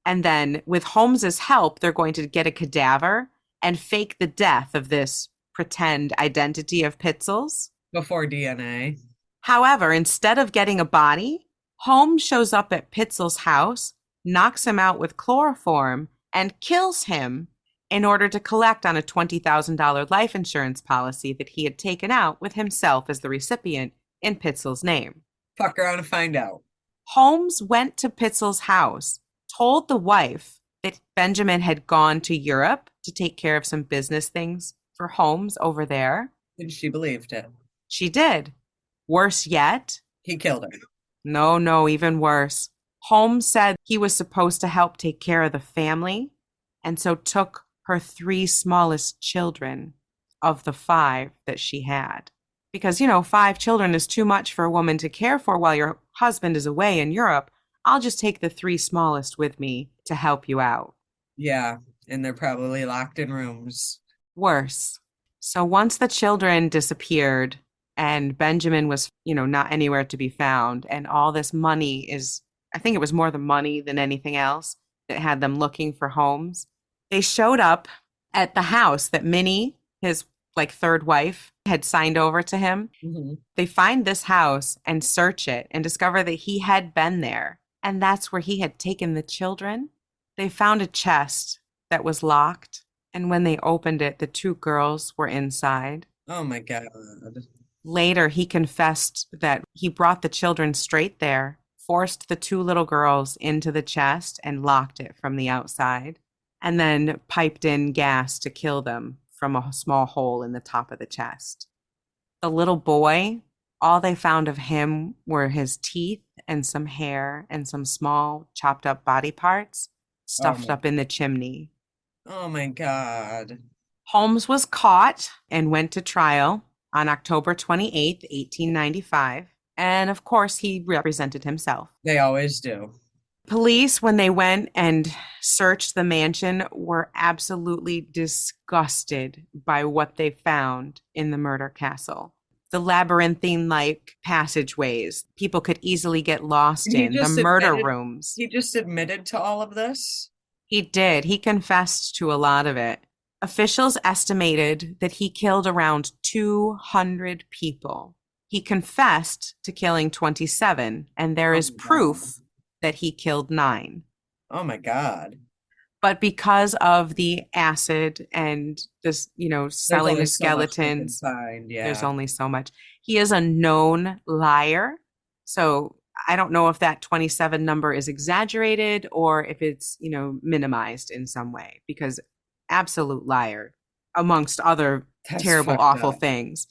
and then with Holmes's help, they're going to get a cadaver and fake the death of this pretend identity of Pitzel's. Before DNA. However, instead of getting a body, Holmes shows up at Pitzel's house, knocks him out with chloroform, and kills him in order to collect on a $20,000 life insurance policy that he had taken out with himself as the recipient in Pitzel's name. Fuck around and find out. Holmes went to Pitzel's house, told the wife that Benjamin had gone to Europe to take care of some business things for Holmes over there. And she believed it. She did. Worse yet, He killed her. No, even worse. Holmes said he was supposed to help take care of the family, and so took her 3 smallest children of the 5 that she had. Because, 5 children is too much for a woman to care for while your husband is away in Europe. I'll just take the 3 smallest with me to help you out. Yeah, and they're probably locked in rooms. Worse. So once the children disappeared and Benjamin was, not anywhere to be found, and all this money I think it was more the money than anything else that had them looking for Holmes. They showed up at the house that Minnie, his third wife, had signed over to him. Mm-hmm. They find this house and search it and discover that he had been there. And that's where he had taken the children. They found a chest that was locked. And when they opened it, the 2 girls were inside. Oh my God. Later, he confessed that he brought the children straight there, forced the 2 little girls into the chest and locked it from the outside, and then piped in gas to kill them from a small hole in the top of the chest. The little boy All they found of him were his teeth and some hair and some small chopped up body parts Oh stuffed my, up in the chimney. oh my God. Holmes was caught and went to trial on October 28th, 1895. And of course, he represented himself. They always do. Police, when they went and searched the mansion, were absolutely disgusted by what they found in the murder castle. The labyrinthine like passageways people could easily get lost And he in, the just murder admitted, rooms. he just admitted to all of this. He did. He confessed to a lot of it. Officials estimated that he killed around 200 people. He confessed to killing 27, and there Oh is my God. proof that he killed 9. Oh my God. But because of the acid and this, There's selling the only so much they can skeletons, find. there's Yeah. only so much. He is a known liar. So I don't know if that 27 number is exaggerated or if it's, minimized in some way, because absolute liar, amongst other That's terrible, fucked awful up. things.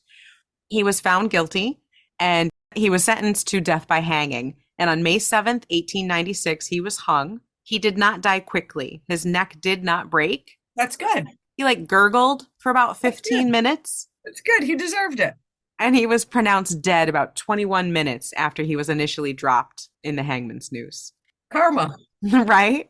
He was found guilty and he was sentenced to death by hanging. And on May 7th, 1896, he was hung. He did not die quickly. His neck did not break. That's good. He like gurgled for about That's 15 good. minutes That's good. He deserved it. and he was pronounced dead about 21 minutes after he was initially dropped in the hangman's noose. Karma. Right?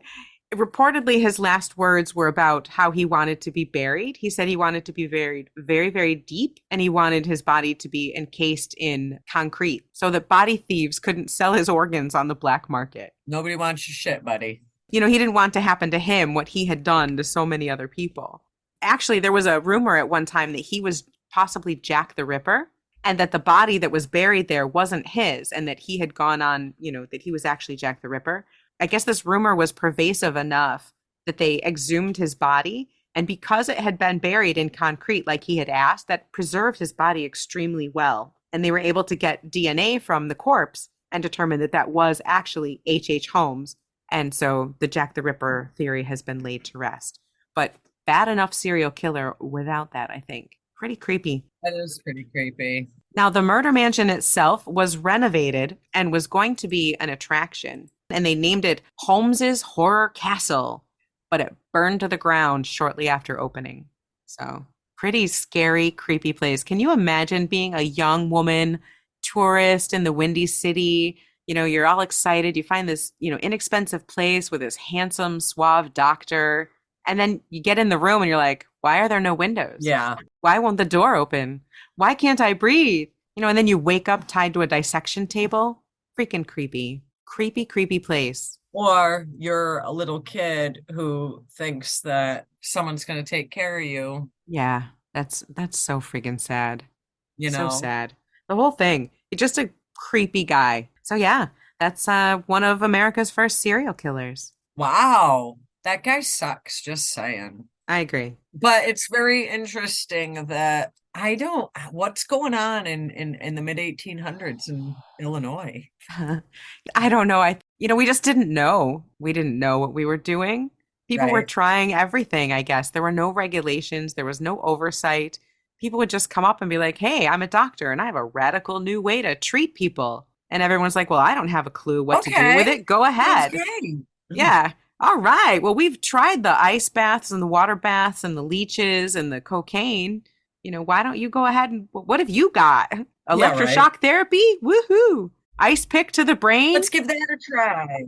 Reportedly, his last words were about how he wanted to be buried. He said he wanted to be buried very, very deep, and he wanted his body to be encased in concrete so that body thieves couldn't sell his organs on the black market. Nobody wants your shit, buddy. He didn't want to happen to him what he had done to so many other people. Actually, there was a rumor at one time that he was possibly Jack the Ripper and that the body that was buried there wasn't his and that he had gone on, that he was actually Jack the Ripper. I guess this rumor was pervasive enough that they exhumed his body. And because it had been buried in concrete like he had asked, that preserved his body extremely well. And they were able to get DNA from the corpse and determine that that was actually H.H. Holmes. And so the Jack the Ripper theory has been laid to rest. But bad enough serial killer without that, I think. Pretty creepy. That is pretty creepy. Now, the murder mansion itself was renovated and was going to be an attraction. And they named it Holmes's Horror Castle, but it burned to the ground shortly after opening. So, pretty scary, creepy place. Can you imagine being a young woman, tourist in the Windy City? You're all excited. You find this, inexpensive place with this handsome, suave doctor. And then you get in the room and you're like, why are there no windows? Yeah. Why won't the door open? Why can't I breathe? And then you wake up tied to a dissection table. Freaking creepy. Creepy, creepy place. Or you're a little kid who thinks that someone's going to take care of you, Yeah, that's so freaking sad. you So know? sad. The whole thing. He's just a creepy guy. So yeah, that's one of America's first serial killers. Wow. That guy sucks, just saying. I agree. But it's very interesting that what's going on in the mid 1800s in Illinois? I don't know. We just didn't know. We didn't know what we were doing. People were Right. trying everything, I guess. There were no regulations, there was no oversight. People would just come up and be like, hey, I'm a doctor and I have a radical new way to treat people. And everyone's like, well, I don't have a clue what to do with Okay. it. Go Sounds ahead. great. Yeah. All right. Well, we've tried the ice baths and the water baths and the leeches and the cocaine. Why don't you go ahead and what have you got? Yeah, right. Electroshock therapy? Woohoo. Ice pick to the brain? Let's give that a try.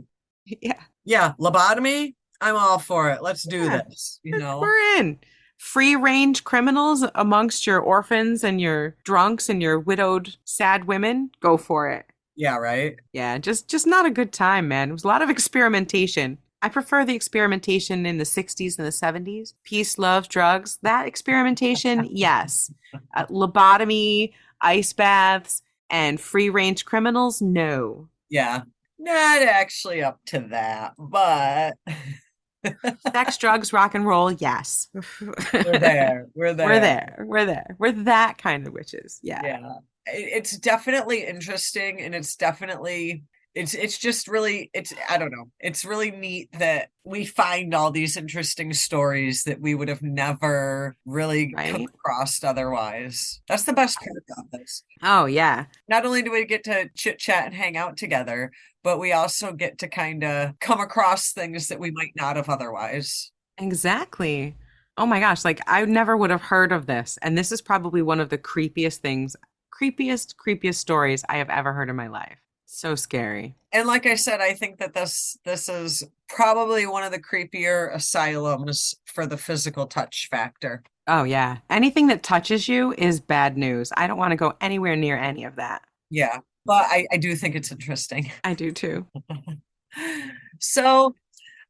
Yeah. Yeah, lobotomy. I'm all for it. Let's do Yeah. this, you know? We're in. Free range criminals amongst your orphans and your drunks and your widowed sad women. Go for it. Yeah, right. Yeah, just not a good time, man. It was a lot of experimentation. I prefer the experimentation in the 60s and the 70s. Peace, love, drugs. That experimentation, yes. Lobotomy, ice baths, and free range criminals, no. Yeah. Not actually up to that, but Sex, drugs, rock and roll, yes. we're there. We're there. We're there. We're there. We're that kind of witches. Yeah. Yeah. It's definitely interesting and it's definitely it's just really it's I don't know. It's really neat that we find all these interesting stories that we would have never really come Right? across otherwise. That's the best part about this. Oh, yeah. Not only do we get to chit chat and hang out together, but we also get to kind of come across things that we might not have otherwise. Exactly. Oh my gosh, like I never would have heard of this. And this is probably one of the creepiest things, creepiest stories I have ever heard in my life. So scary. And like I said, I think that this is probably one of the creepier asylums for the physical touch factor. Oh yeah. Anything that touches you is bad news. I don't want to go anywhere near any of that. Yeah, but I do think it's interesting. I do too. So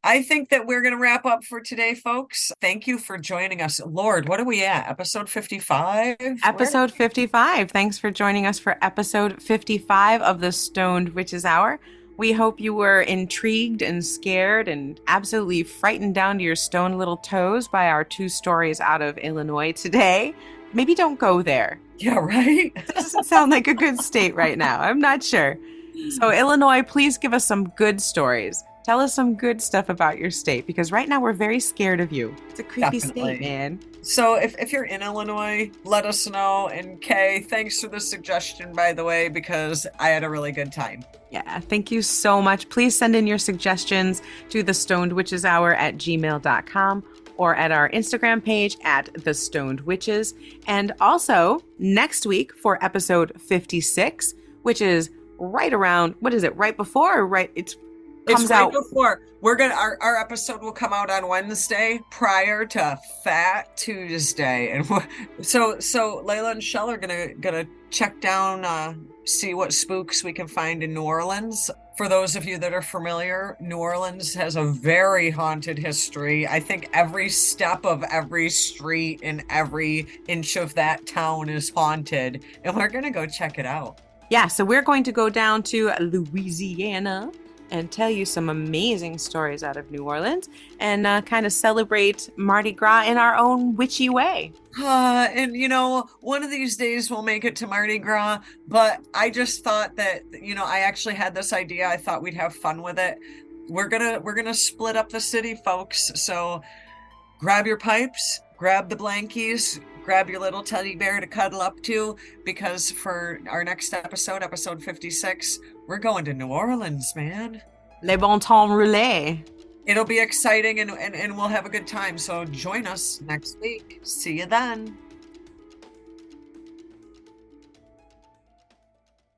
I think that we're going to wrap up for today, folks. Thank you for joining us. Lord, what are we at? Episode 55? Episode 55. Thanks for joining us for episode 55 of the Stoned Witches Hour. We hope you were intrigued and scared and absolutely frightened down to your stone little toes by our two stories out of Illinois today. Maybe don't go there. Yeah, right? It doesn't sound like a good state right now. I'm not sure. So, Illinois, please give us some good stories. Tell us some good stuff about your state because right now we're very scared of you. It's a creepy Definitely. state, man. So if you're in Illinois, let us know. And Kay, thanks for the suggestion, by the way, because I had a really good time. Yeah, thank you so much. Please send in your suggestions to thestonedwitcheshour@gmail.com or at our Instagram page at The Stoned Witches. And also next week for episode 56, which is right around, what is it, right before or right? It's It's right out before our episode will come out on Wednesday prior to Fat Tuesday. And so Layla and Chelle are gonna check down see what spooks we can find in New Orleans. For those of you that are familiar, New Orleans has a very haunted history. I think every step of every street and every inch of that town is haunted, and we're gonna go check it out. Yeah, so we're going to go down to Louisiana and tell you some amazing stories out of New Orleans and kind of celebrate Mardi Gras in our own witchy way. And one of these days we'll make it to Mardi Gras, but I just thought that, I actually had this idea. I thought we'd have fun with it. We're gonna split up the city, folks. So grab your pipes, grab the blankies, grab your little teddy bear to cuddle up to, because for our next episode 56, we're going to New Orleans, man. Les bon temps roulés. It'll be exciting and we'll have a good time. So join us next week. See you then.